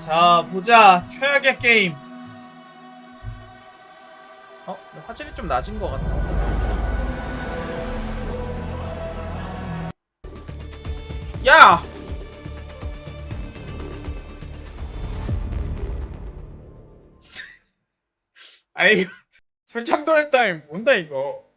자, 보자. 최악의 게임. 화질이 좀 낮은 것 같다. 야! 아이, 설창도의 타임 뭔다 이거.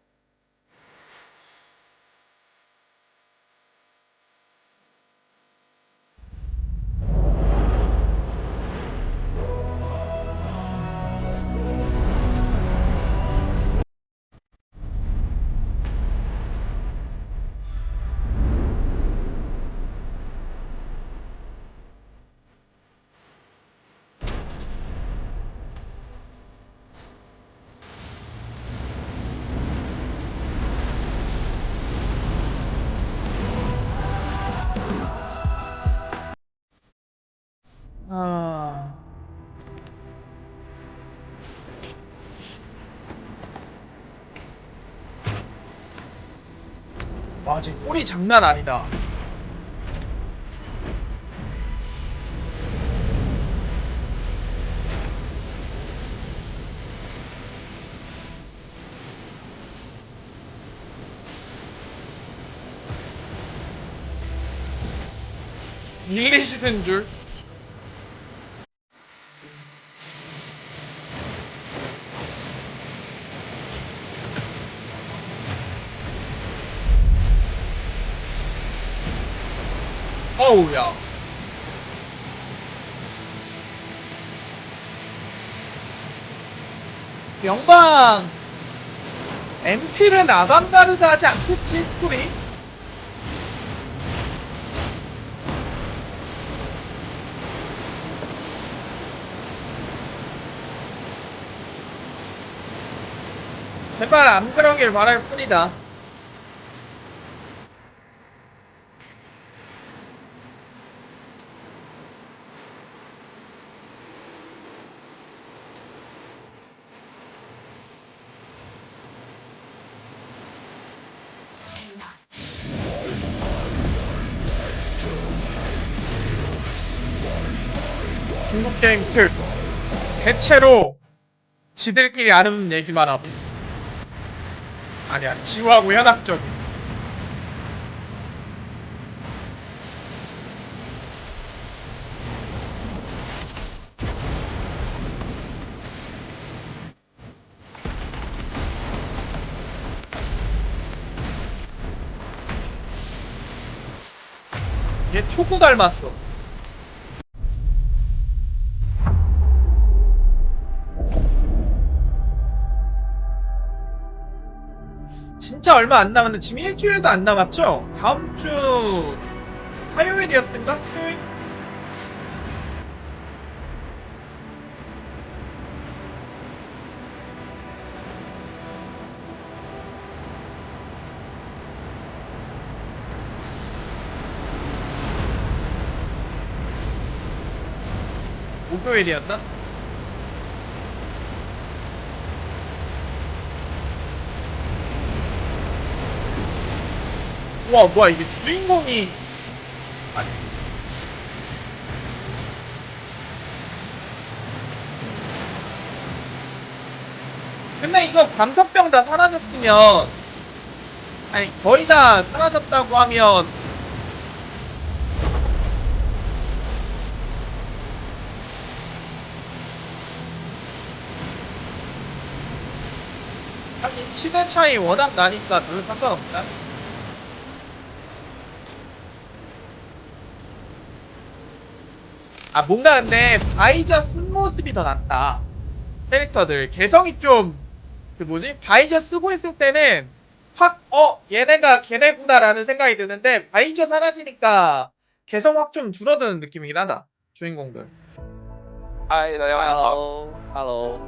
아... 와, 쟤 꼴이 장난 아니다. 잉글리시든 줄. 어우, 야. 명방 엠필은 아방가르드 하지 않겠지, 스토리? 제발 안 그러길 바랄 뿐이다. 중국 게임 특 대체로 지들끼리 아는 얘기만 하고 아니야 지우하고 현학적인 얘 초구 닮았어. 진짜 얼마 안 남았는데 지금 일주일도 안 남았죠? 다음 주 화요일이었던가? 수요일? 목요일이었나? 와 뭐야 이게 주인공이 아니 근데 이거 광석병 다 사라졌으면 아니 거의 다 사라졌다고 하면 하긴 시대 차이 워낙 나니까 별로 상관없다. 아 뭔가 근데 바이저 쓴 모습이 더 낫다. 캐릭터들 개성이 좀 그 뭐지? 바이저 쓰고 있을 때는 확 얘네가 걔네구나라는 생각이 드는데 바이저 사라지니까 개성 확 좀 줄어드는 느낌이긴 하다. 주인공들. 嗨，大家晚上好。 Hello，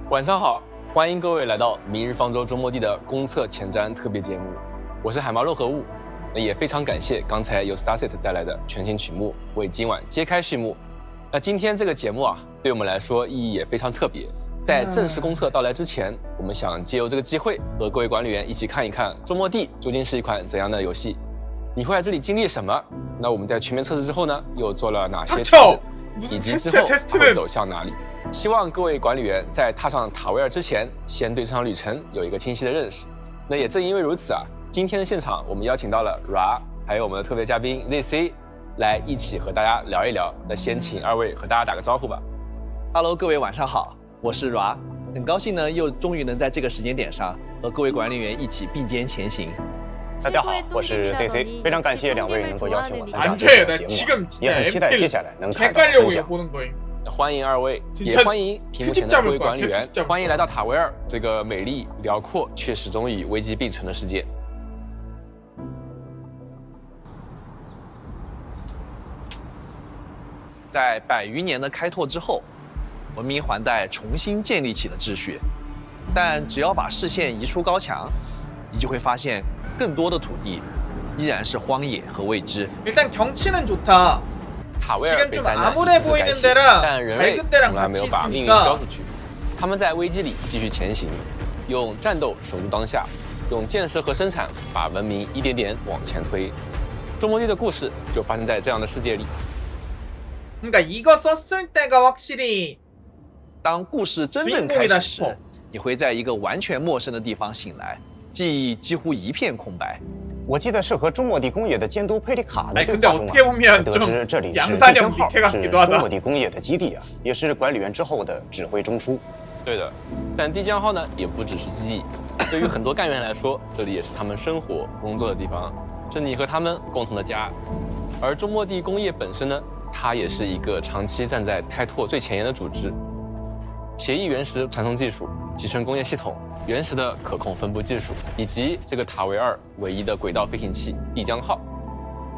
晚上好，欢迎各位来到《明日方舟周末地》的公测前瞻特别节目，我是海猫肉和物。那也非常感谢刚才由 Starset 带来的全新曲目，为今晚揭开序幕。那今天这个节目啊，对我们来说意义也非常特别。在正式公测到来之前，我们想借由这个机会和各位管理员一起看一看周末地究竟是一款怎样的游戏，你会在这里经历什么？那我们在全面测试之后呢，又做了哪些调整？以及之后它会走向哪里。希望各位管理员在踏上塔维尔之前，先对这场旅程有一个清晰的认识。那也正因为如此啊，今天的现场我们邀请到了 Ra， 还有我们的特别嘉宾 ZC 来一起和大家聊一聊。那先请二位和大家打个招呼吧。Hello， 各位晚上好，我是 Ra， 很高兴呢，又终于能在这个时间点上和各位管理员一起并肩前行。大家好，我是 ZC， 非常感谢2位能够邀请我参加这个节目，也很期待接下来能看到分享。欢迎2位，也欢迎屏幕前的各位管理员，欢迎来到塔维尔这个美丽、辽阔却始终与危机并存的世界。在100余年的开拓之后，文明环带重新建立起了秩序，但只要把视线移出高墙，你就会发现更多的土地依然是荒野和未知。일단경치는좋다塔维尔被灾难一次改写，但人类从来没有把命运交出去。他们在危机里继续前行，用战斗守住当下，用建设和生产把文明一点点往前推。周末地的故事就发生在这样的世界里。그러니까 이거 썼을 때가 확실히 当故事真正开始时，你会在一个完全陌生的地方醒来，记忆几乎一片空白。我记得是和中末地工业的监督佩里卡的对话中得知这里是第3号，是中末地工业的基地啊，也是管理员之后的指挥中枢。对的，但第江号呢，也不只是基地，对于很多干员来说，这里也是他们生活工作的地方，是你和他们共同的家。而中末地工业本身呢，它也是一个长期站在开拓最前沿的组织。协议原石传送技术、集成工业系统、原石的可控分布技术，以及这个塔维尔唯一的轨道飞行器丽江号，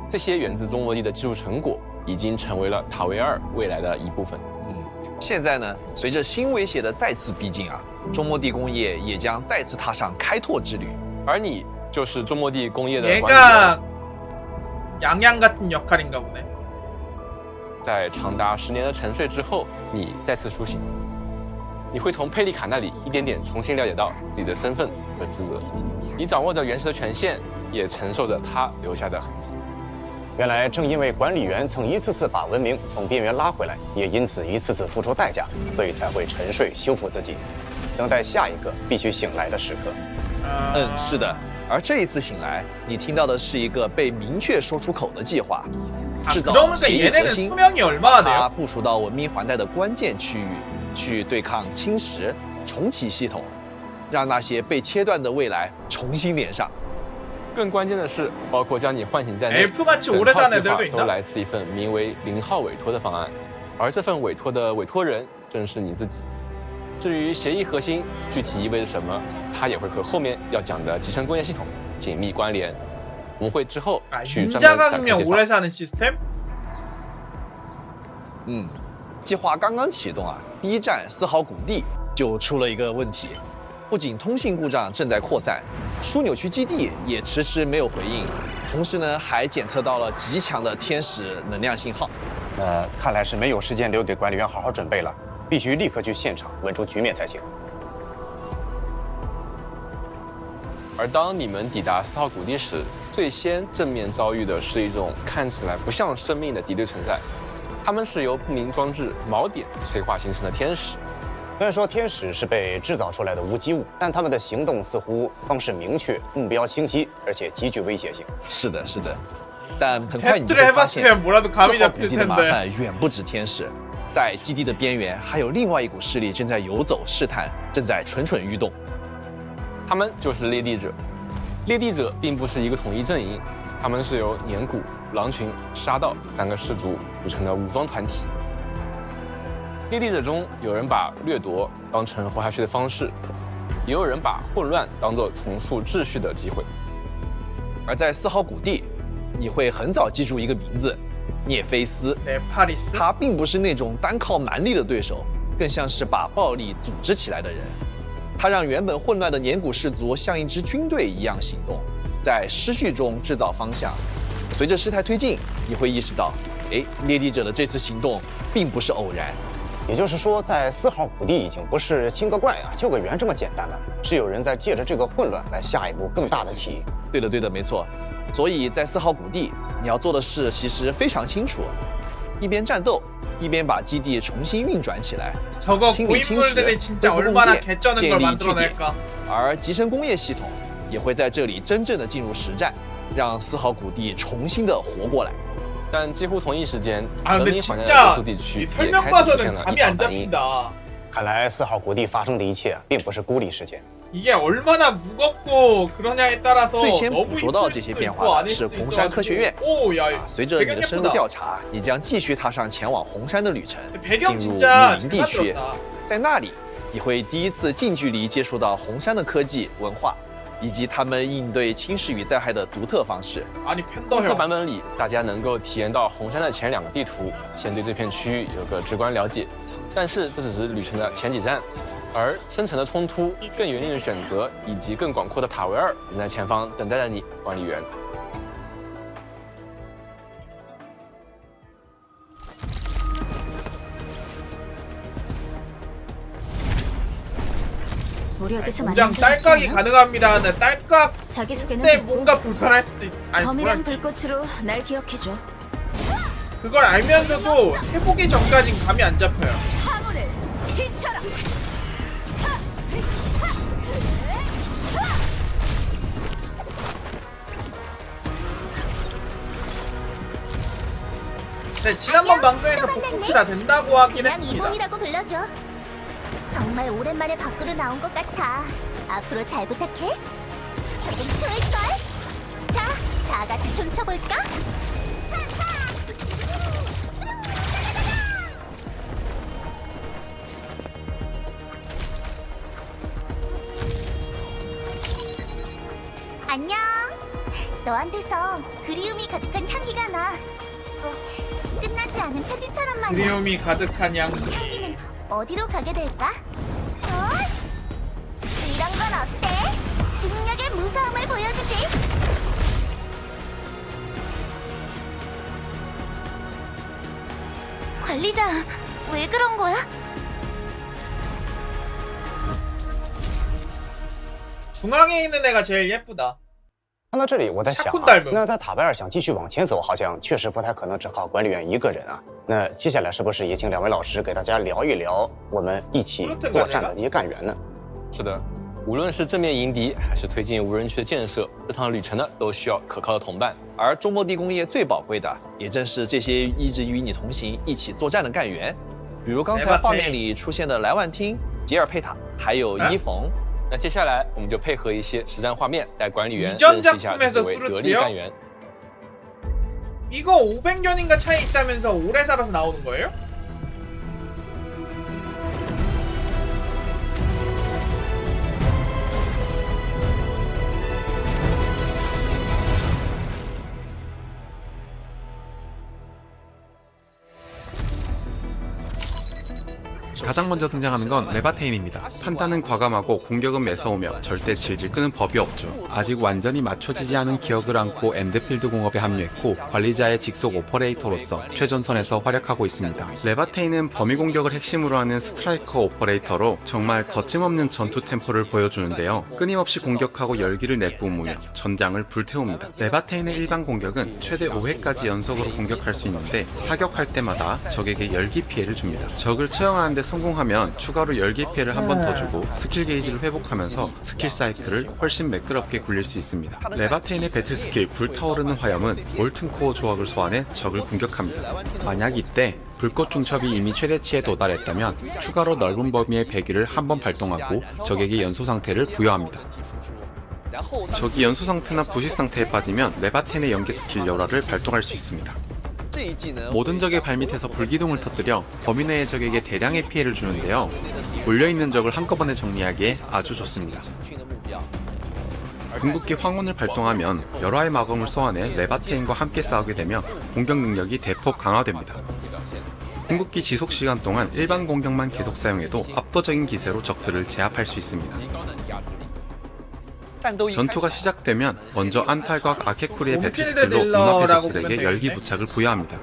这些源自中末地的技术成果，已经成为了塔维尔未来的一部分。现在呢，随着新威胁的再次逼近啊，中末地工业也将再次踏上开拓之旅。而你就是中末地工业的管理员。양양같은역할인가보네。在长达10年的沉睡之后，你再次苏醒。你会从佩里卡那里一点点重新了解到自己的身份和职责。你掌握着原石的权限，也承受着他留下的痕迹。原来正因为管理员曾一次次把文明从边缘拉回来，也因此一次次付出代价，所以才会沉睡修复自己，等待下一个必须醒来的时刻。是的。而这一次醒来，你听到的是一个被明确说出口的计划，制造协议核心，它部署到文明环带的关键区域，去对抗侵蚀，重启系统，让那些被切断的未来重新连上。更关键的是，包括将你唤醒在内，整套计划都来自一份名为0号委托的方案，而这份委托的委托人正是你自己。至于协议核心具体意味着什么，它也会和后面要讲的集成工业系统紧密关联。我们会之后去专门展开介绍。计划刚刚启动啊，第一站4号谷地就出了一个问题，不仅通信故障正在扩散，枢纽区基地也迟迟没有回应，同时呢，还检测到了极强的天使能量信号。看来是没有时间留给管理员好好准备了。必须立刻去现场稳住局面才行。而当你们抵达4号谷地时，最先正面遭遇的是一种看起来不像生命的敌对存在，他们是由不明装置锚点催化形成的天使。虽然说天使是被制造出来的无机物，但他们的行动似乎方式明确，目标清晰，而且极具威胁性。是的，是的。但很快你就会发现，4号谷地的麻烦远不止天使。在基地的边缘，还有另外一股势力正在游走试探，正在蠢蠢欲动。他们就是猎地者。猎地者并不是一个统一阵营，他们是由年谷、狼群、沙盗3个氏族组成的武装团体。猎地者中，有人把掠夺当成活下去的方式，也有人把混乱当作重塑秩序的机会。而在4号谷地，你会很早记住一个名字。涅菲斯，他并不是那种单靠蛮力的对手，更像是把暴力组织起来的人。他让原本混乱的年谷氏族像一支军队一样行动，在失序中制造方向。随着事态推进，你会意识到，猎地者的这次行动并不是偶然。也就是说，在4号谷地已经不是清个怪救个员这么简单了，是有人在借着这个混乱来下一步更大的棋。对的，没错。所以在4号谷地，你要做的事其实非常清楚，一边战斗，一边把基地重新运转起来， 저거 清理侵蚀， 고인물들이 恢 진짜 复供 얼마나 电， 개쩌는 建 걸 立据点。 만들어낼까. 而集成工业系统也会在这里真正的进入实战，让4号谷地重新的活过来。 但几乎同一时间， 아 德 근데 明环的 진짜 中部地区 이 也 설명 开始出现 봐서는 了异 감이 안 常反应。 잡힌다. 看来4号谷地发生的一切并不是孤立事件。 이게 얼마나 무겁고 그러냐에 따라서 最先 너무 捕捉到 이쁠 这些 수도 变 있고 化的 아닐 是 수도 红山科学院。 오, 야, 随着你的 배경 深入 예쁘다. 调查，你将继续踏上前往红山的旅程， 배경 进入 진짜 密林 잘 地区。 만들었다. 在那里，你会第一次近距离接触到红山的科技文化，以及他们应对侵蚀与灾害的独特方式。 아니 公 팬더 测 형. 版本里，大家能够体验到红山的前2个地图，先对这片区域有个直观了解。但是这只是旅程的前几站，而深层的冲突、更远令的选择以及更广阔的塔维尔仍在前方等待着你，管理员。 우리 어디서 공장 만난 적 딸깍이 있지 않아? 가능합니다. 근데 딸깍 자기소개는 때 됐고 뭔가 불편할 수도 있... 아니 범이랑 뭐랄지. 불꽃으로 날 기억해줘. 그걸 알면서도 해보기 전까진 감이 안 잡혀요. 황혼을 비춰라. 네, 지난번 방송에서 복붙이 다 된다고 하긴 그냥 했습니다. 이봉이라고 불러줘. 정말 오랜만에 밖으로 나온 것 같아. 앞으로 잘 부탁해. 조금 추울걸? 자, 다 같이 춤춰볼까? 안녕. 너한테서 그리움이 가득한 향기가 나. 끝나지 않은 표지처럼 말이야. 그리움이 가득한 향기. 향기는 어디로 가게 될까? 이런 건 어때? 중력의 무서움을 보여주지. 관리자, 왜 그런 거야? 중앙에 있는 애가 제일 예쁘다. 看到这里，我在想、 샤쿤 닮음 那他塔贝尔想继续往前走，好像确实不太可能只靠管理员一个人啊。那接下来是不是也请2位老师给大家聊一聊我们一起作战的一些干员呢？是的，无论是正面迎敌，还是推进无人区的建设，这趟旅程呢都需要可靠的同伴。而中末地工业最宝贵的，也正是这些一直与你同行、一起作战的干员，比如刚才画面里出现的莱万汀、吉尔佩塔，还有伊冯。 那接下来我们就配合一些实战画面，带管理员认识一下这位得力干员。 이거 500년인가 차이 있다면서 오래 살아서 나오는 거예요? 가장 먼저 등장하는 건 레바테인입니다. 판단은 과감하고 공격은 매서우며 절대 질질 끄는 법이 없죠. 아직 완전히 맞춰지지 않은 기억을 안고 엔드필드 공업에 합류했고 관리자의 직속 오퍼레이터로서 최전선에서 활약하고 있습니다. 레바테인은 범위 공격을 핵심으로 하는 스트라이커 오퍼레이터로 정말 거침없는 전투 템포를 보여주는데요. 끊임없이 공격하고 열기를 내뿜으며 전장을 불태웁니다. 레바테인의 일반 공격은 최대 5회까지 연속으로 공격할 수 있는데 타격할 때마다 적에게 열기 피해를 줍니다. 적을 처형하는 데 성공하면 추가로 열기 피해를 한 번 더 주고 스킬 게이지를 회복하면서 스킬 사이클을 훨씬 매끄럽게 굴릴 수 있습니다. 레바테인의 배틀 스킬 불타오르는 화염은 몰튼 코어 조각을 소환해 적을 공격합니다. 만약 이때 불꽃 중첩이 이미 최대치에 도달했다면 추가로 넓은 범위의 배기를 한 번 발동하고 적에게 연소 상태를 부여합니다. 적이 연소 상태나 부식 상태에 빠지면 레바테인의 연계 스킬 열화를 발동할 수 있습니다. 모든 적의 발밑에서 불기둥을 터뜨려 범위 내의 적에게 대량의 피해를 주는데요. 몰려있는 적을 한꺼번에 정리하기에 아주 좋습니다. 궁극기 황혼을 발동하면 열화의 마검을 소환해 레바테인과 함께 싸우게 되며 공격 능력이 대폭 강화됩니다. 궁극기 지속 시간 동안 일반 공격만 계속 사용해도 압도적인 기세로 적들을 제압할 수 있습니다. 전투가 시작되면 먼저 안탈과 아케쿠리의 배틀 스킬로 눈앞의 적들에게 열기 부착을 부여합니다.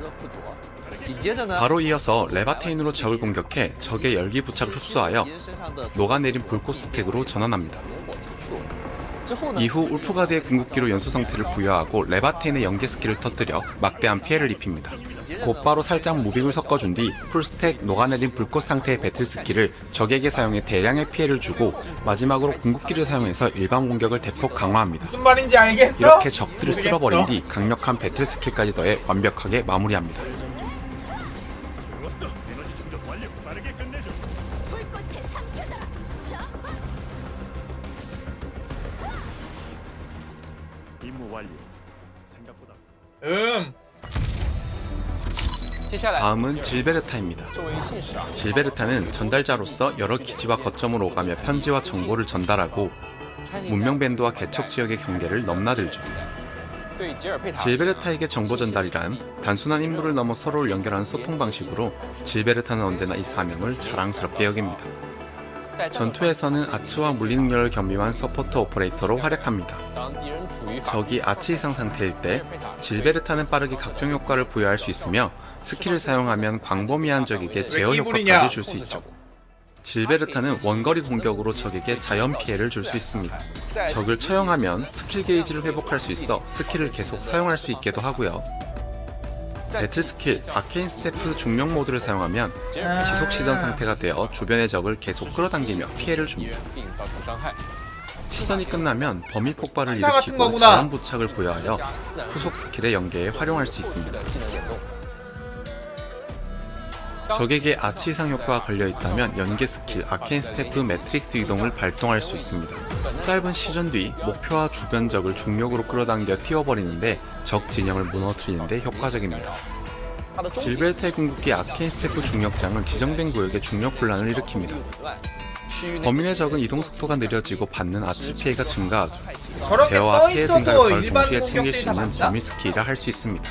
바로 이어서 레바테인으로 적을 공격해 적의 열기 부착을 흡수하여 녹아내린 불꽃 스택으로 전환합니다. 이후 울프가드의 궁극기로 연소 상태를 부여하고 레바테인의 연계 스킬을 터뜨려 막대한 피해를 입힙니다. 곧바로 살짝 무빙을 섞어준 뒤 풀스택 녹아내린 불꽃 상태의 배틀 스킬을 적에게 사용해 대량의 피해를 주고 마지막으로 궁극기를 사용해서 일반 공격을 대폭 강화합니다. 무슨 말인지 알겠어? 이렇게 적들을 모르겠어. 쓸어버린 뒤 강력한 배틀 스킬까지 더해 완벽하게 마무리합니다. 불꽃의 삼켜다. 자, 다음은 질베르타입니다. 질베르타는 전달자로서 여러 기지와 거점을 오가며 편지와 정보를 전달하고 문명 밴드와 개척 지역의 경계를 넘나들죠. 질베르타에게 정보 전달이란 단순한 임무를 넘어 서로를 연결하는 소통 방식으로 질베르타는 언제나 이 사명을 자랑스럽게 여깁니다. 전투에서는 아츠와 물리 능력을 겸비한 서포터 오퍼레이터로 활약합니다. 적이 아치 이상 상태일 때 질베르타는 빠르게 각종 효과를 부여할 수 있으며 스킬을 사용하면 광범위한 적에게 제어 효과까지 줄 수 있죠. 질베르타는 원거리 공격으로 적에게 자연 피해를 줄 수 있습니다. 적을 처형하면 스킬 게이지를 회복할 수 있어 스킬을 계속 사용할 수 있게도 하고요. 배틀 스킬 아케인 스태프 중력 모드를 사용하면 지속 시전 상태가 되어 주변의 적을 계속 끌어당기며 피해를 줍니다. 시전이 끝나면 범위 폭발을 시사 같은 일으키고 거구나. 자연 부착을 부여하여 후속 스킬의 연계에 활용할 수 있습니다. 적에게 아치 이상 효과가 걸려있다면 연계 스킬 아케인 스태프 매트릭스 이동을 발동할 수 있습니다. 짧은 시전 뒤 목표와 주변 적을 중력으로 끌어당겨 띄워버리는데 적 진영을 무너뜨리는데 효과적입니다. 질베르타의 궁극기 아케인 스태프 중력장은 지정된 구역에 중력 분란을 일으킵니다. 범위 내 적은 이동 속도가 느려지고 받는 아치 피해가 증가하죠. 저렇게 제어와 피해 증가 떠있어도 효과를 일반 동시에 챙길 공격들이 수 다 있는 맞다? 범위 스킬이라 할 수 있습니다.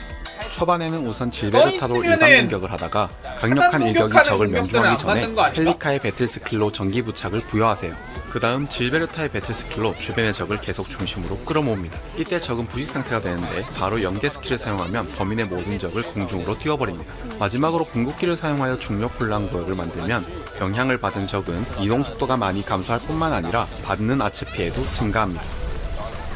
초반에는 우선 질베르타로 떠있으면은 일반 공격을 하다가 강력한 일격이 공격하는 적을 공격들은 면중하기 안 전에 맞는 거 아닌가? 펠리카의 배틀 스킬로 전기 부착을 부여하세요. 그 다음 질베르타의 배틀 스킬로 주변의 적을 계속 중심으로 끌어모읍니다. 이때 적은 부식 상태가 되는데 바로 연계 스킬을 사용하면 범위 내 모든 적을 공중으로 띄워버립니다. 마지막으로 궁극기를 사용하여 중력 분란 구역을 만들면 영향을 받은 적은 이동 속도가 많이 감소할 뿐만 아니라 받는 아츠 피해도 증가합니다.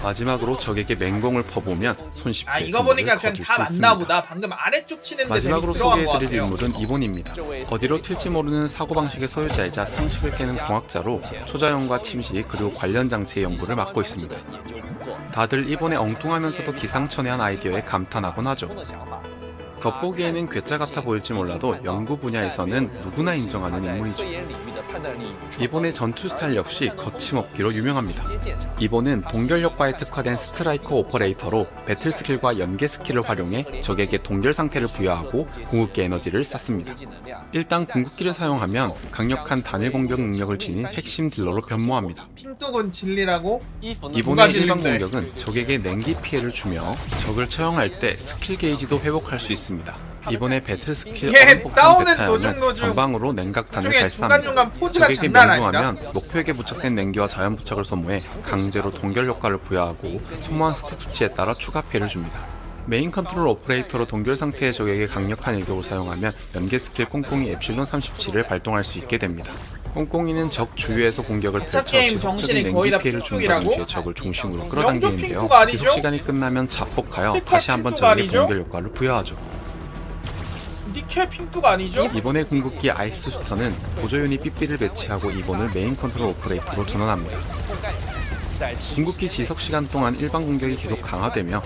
마지막으로 적에게 맹공을 퍼부으면 손쉽게 아 이거 보니까 그냥 거둘 다 수 맞나 있습니다. 보다. 방금 아래쪽 치는데 마지막으로 재밌게 들어간 것 소개해드릴 같아요. 인물은 이본입니다. 어디로 튈지 모르는 사고방식의 소유자이자 상식을 깨는 공학자로 초자연과 침식 그리고 관련 장치의 연구를 맡고 있습니다. 다들 이본의 엉뚱하면서도 기상천외한 아이디어에 감탄하곤 하죠. 겉보기에는 괴짜 같아 보일지 몰라도 연구 분야에서는 누구나 인정하는 인물이죠. 이본의 전투 스타일 역시 거침없기로 유명합니다. 이본은 동결 효과에 특화된 스트라이커 오퍼레이터로 배틀 스킬과 연계 스킬을 활용해 적에게 동결 상태를 부여하고 궁극기 에너지를 쌓습니다. 일단 궁극기를 사용하면 강력한 단일 공격 능력을 지닌 핵심 딜러로 변모합니다. 핑뚝은 진리라고? 이본의 일반 질린데? 공격은 적에게 냉기 피해를 주며 적을 처형할 때 스킬 게이지도 회복할 수 있습니다. 이번에 배틀 스킬 이게 싸우는 대타형은 도중 전방으로 냉각탄을 중에 발사합니다. 중간중간 포즈가 적에게 장난 아니다. 명중하면 목표에게 부착된 냉기와 자연 부착을 소모해 강제로 동결 효과를 부여하고 소모한 스택 수치에 따라 추가 피해를 줍니다. 메인 컨트롤 오퍼레이터로 동결 상태의 적에게 강력한 일격을 사용하면 연계 스킬 꽁꽁이 엡실론 37을 발동할 수 있게 됩니다. 꽁꽁이는 적 주위에서 공격을 펼쳐 게임 지속적인 정신이 거의 냉기 다 피해를 준 핑tuk이라고? 동시에 적을 중심으로 영조 끌어당기는데요. 핑tuk 아니죠? 지속 시간이 끝나면 자폭하여 스펙터 다시 한번 핑tuk 적에게 아니죠? 동결 효과를 부여하죠. 니케 핑뚝 아니죠? 이번의 궁극기 아이스 슈터는 보조 유닛 삐삐를 배치하고 이번을 메인 컨트롤 오퍼레이터로 전환합니다. 궁극기 지속 시간 동안 일반 공격이 계속 강화되며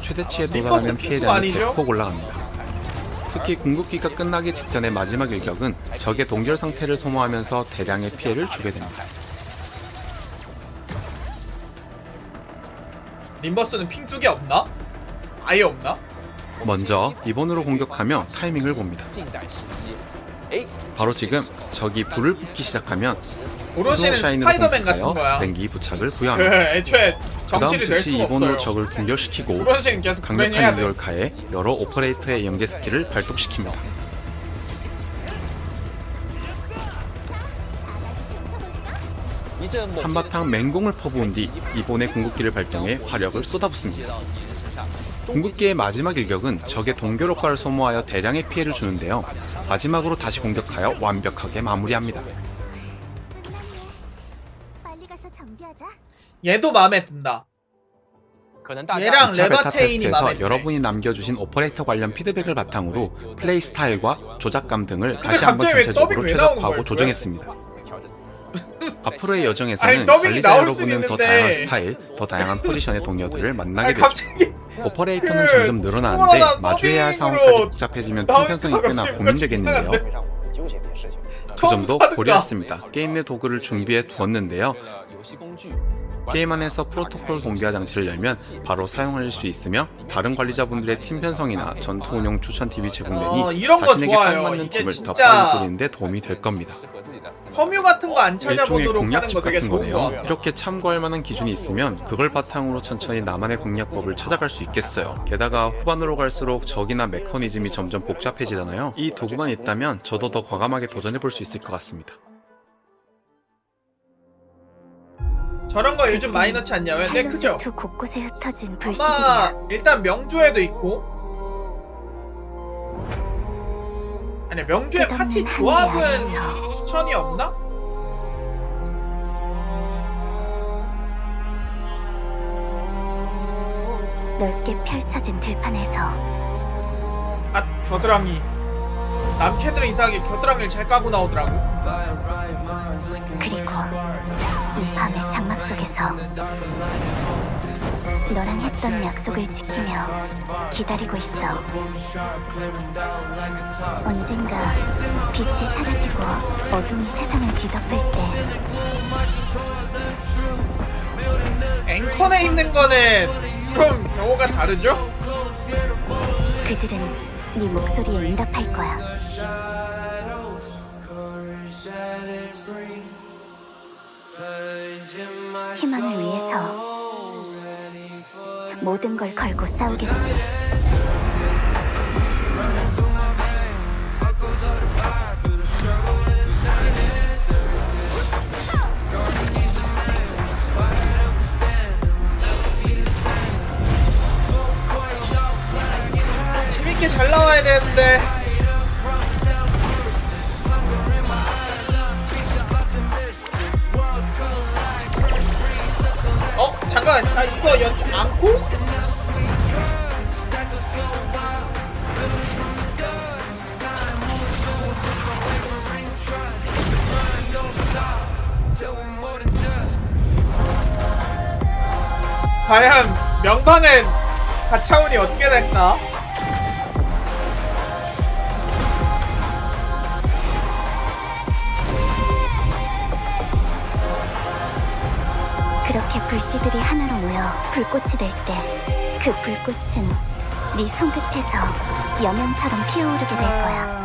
최대치에 도달하면 피해 핑크량이 아니죠? 대폭 올라갑니다. 특히 궁극기가 끝나기 직전의 마지막 일격은 적의 동결 상태를 소모하면서 대량의 피해를 주게 됩니다. 림버스는 핑뚝이 없나? 아예 없나? 먼저 이번으로 공격하며 타이밍을 봅니다. 바로 지금 적이 불을 뿜기 시작하면 오로시는 샤인으로 스파이더맨 같은 공격하여 거야. 냉기 부착을 그 부여합니다. 애초에 그 다음 정치를 낼 즉시 수가 이번으로 없어요. 적을 동결시키고 오로시는 계속 구매해야 강력한 돼. 일격을 가해 여러 오퍼레이터의 연계 스킬을 발동시킵니다. 한바탕 맹공을 퍼부은 뒤 이본의 궁극기를 발동해 화력을 쏟아붓습니다. 궁극기의 마지막 일격은 적의 동결 효과를 소모하여 대량의 피해를 주는데요. 마지막으로 다시 공격하여 완벽하게 마무리합니다. 빨리 가서 정비하자. 얘도 마음에 든다. 얘랑 2차 베타 레바테인이 맘에 테스트에서 드네. 여러분이 남겨주신 오퍼레이터 관련 피드백을 바탕으로 플레이 스타일과 조작감 등을 근데 다시 한번 갑자기 왜 전체적으로 더빙 왜 나오는 최적화하고 거야, 조정했습니다. 앞으로의 아니, 여정에서는 더빙이 관리자 나올 수는 여러분은 더 있는데. 다양한 스타일, 더 다양한 포지션의 동료들을 만나게 아니 되죠. 갑자기 오퍼레이터는 그 점점 늘어나는데 코로나 마주해야 할 더빙으로 상황까지 복잡해지면 나오니까 편성이 꽤나 갑자기 고민되겠는데요. 会让我们纠结点事情。 그 점도 처음 고려했습니다. 게임 내 도구를 준비해 두었는데요. 게임 안에서 프로토콜 동기화 장치를 열면 바로 사용할 수 있으며 다른 관리자분들의 팀 편성이나 전투 운영 추천 팁이 제공되니 이런 거 자신에게 딱 좋아요. 맞는 이게 팀을 더 진짜 빨리 꾸리는데 도움이 될 겁니다. 커뮤 같은 거 안 일종의 찾아보도록 하는 공략집 거 되게 같은 좋은 거 거네요. 같아요. 이렇게 참고할 만한 기준이 있으면 그걸 바탕으로 천천히 나만의 공략법을 찾아갈 수 있겠어요. 게다가 후반으로 갈수록 적이나 메커니즘이 점점 복잡해지잖아요. 이 도구만 있다면 저도 더 과감하게 도전해볼 수 있을 것 같습니다. 저런 거 요즘 많이 넣지 않냐? 왜? 네, 그죠? 헬로세트 곳곳에 흩어진 아마 불씨들이야. 일단 명조에도 있고 아니 명조의 파티 끝없는 조합은 하늘 아래서. 추천이 없나? 넓게 펼쳐진 들판에서 아 겨드랑이 남캐들은 이상하게 겨드랑이를 잘 까고 나오더라고. 그리고 이 밤의 장막 속에서 너랑 했던 약속을 지키며 기다리고 있어. 언젠가 빛이 사라지고 어둠이 세상을 뒤덮을 때 앵컨에 있는 거는 좀 경우가 다르죠? 그들은 네 목소리에 응답할 거야. 희망을 위해서 모든 걸 걸고 싸우겠지. 재밌게 잘 나와야 되는데. 잠깐, 나 이거 연출 않고? 과연 명반은 가차운이 어떻게 될까? 그렇게 불씨들이 하나로 모여 불꽃이 될 때 그 불꽃은 네 손끝에서 여명처럼 피어오르게 될 거야.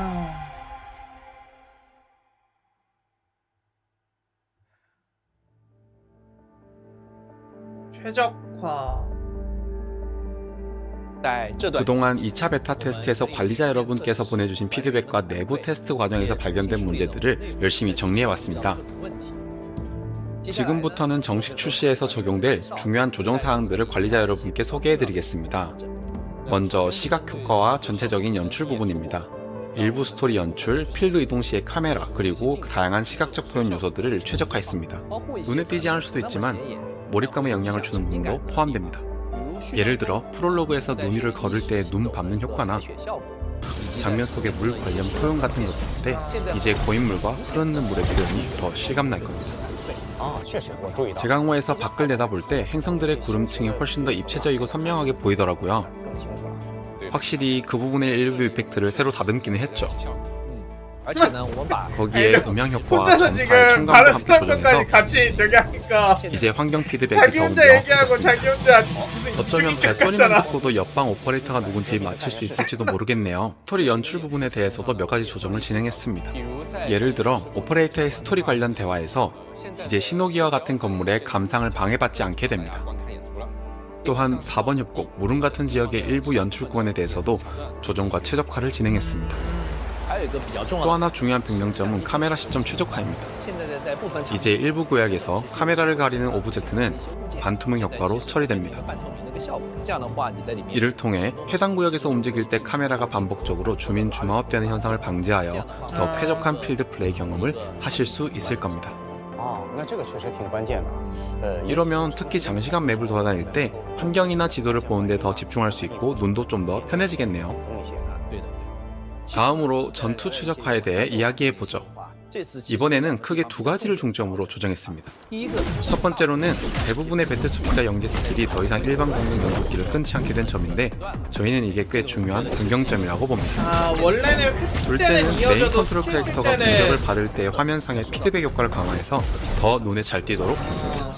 최적화. 그동안 2차 베타 테스트에서 관리자 여러분께서 보내주신 피드백과 내부 테스트 과정에서 발견된 문제들을 열심히 정리해왔습니다. 지금부터는 정식 출시에서 적용될 중요한 조정 사항들을 관리자 여러분께 소개해드리겠습니다. 먼저 시각 효과와 전체적인 연출 부분입니다. 일부 스토리 연출, 필드 이동 시의 카메라, 그리고 다양한 시각적 표현 요소들을 최적화했습니다. 눈에 띄지 않을 수도 있지만 몰입감에 영향을 주는 부분도 포함됩니다. 예를 들어 프롤로그에서 눈 위를 걸을 때 눈 밟는 효과나 장면 속의 물 관련 표현 같은 것들 때 이제 고인물과 흐르는 물의 표현이 더 실감날 겁니다. 确实，我注意到。 제강호에서 밖을 내다볼 때 행성들의 구름층이 훨씬 더 입체적이고 선명하게 보이더라고요. 확실히 그 부분의 일부 이펙트를 새로 다듬기는 했죠. 거기에 음향 효과와 혼자서 전달, 지금 청감도 다른 함께 사람들까지 조정해서 같이 저기 하니까 이제 환경 피드백이 자기 더욱 혼자 얘기하고 명확해졌습니다. 자기 혼자 무슨 어쩌면 이쪽인 것 발소리만 같잖아. 듣고도 옆방 오퍼레이터가 누군지 맞힐 수 있을지도 모르겠네요. 스토리 연출 부분에 대해서도 몇 가지 조정을 진행했습니다. 예를 들어 오퍼레이터의 스토리 관련 대화에서 이제 신호기와 같은 건물의 감상을 방해받지 않게 됩니다. 또한 4번 협곡, 무릉 같은 지역의 일부 연출 구간에 대해서도 조정과 최적화를 진행했습니다. 또 하나 중요한 변경점은 카메라 시점 최적화입니다. 이제 일부 구역에서 카메라를 가리는 오브젝트는 반투명 효과로 처리됩니다. 이를 통해 해당 구역에서 움직일 때 카메라가 반복적으로 주민 줌아웃되는 현상을 방지하여 더 쾌적한 필드 플레이 경험을 하실 수 있을 겁니다. 哦，那这个确实挺关键的。 이러면 특히 장시간 맵을 돌아다닐 때 환경이나 지도를 보는데 더 집중할 수 있고 눈도 좀 더 편해지겠네요. 다음으로 전투 최적화에 대해 이야기해보죠. 이번에는 크게 두 가지를 중점으로 조정했습니다. 첫 번째로는 대부분의 배틀 숫자 연계 스킬이 더 이상 일반 공격 연속기를 끊지 않게 된 점인데 저희는 이게 꽤 중요한 변경점이라고 봅니다. 원래는 회수 둘째는 때는 메인 이어져도 컨트롤 스킬 쓸 캐릭터가 때는 공격을 받을 때 화면상의 피드백 효과를 강화해서 더 눈에 잘 띄도록 했습니다.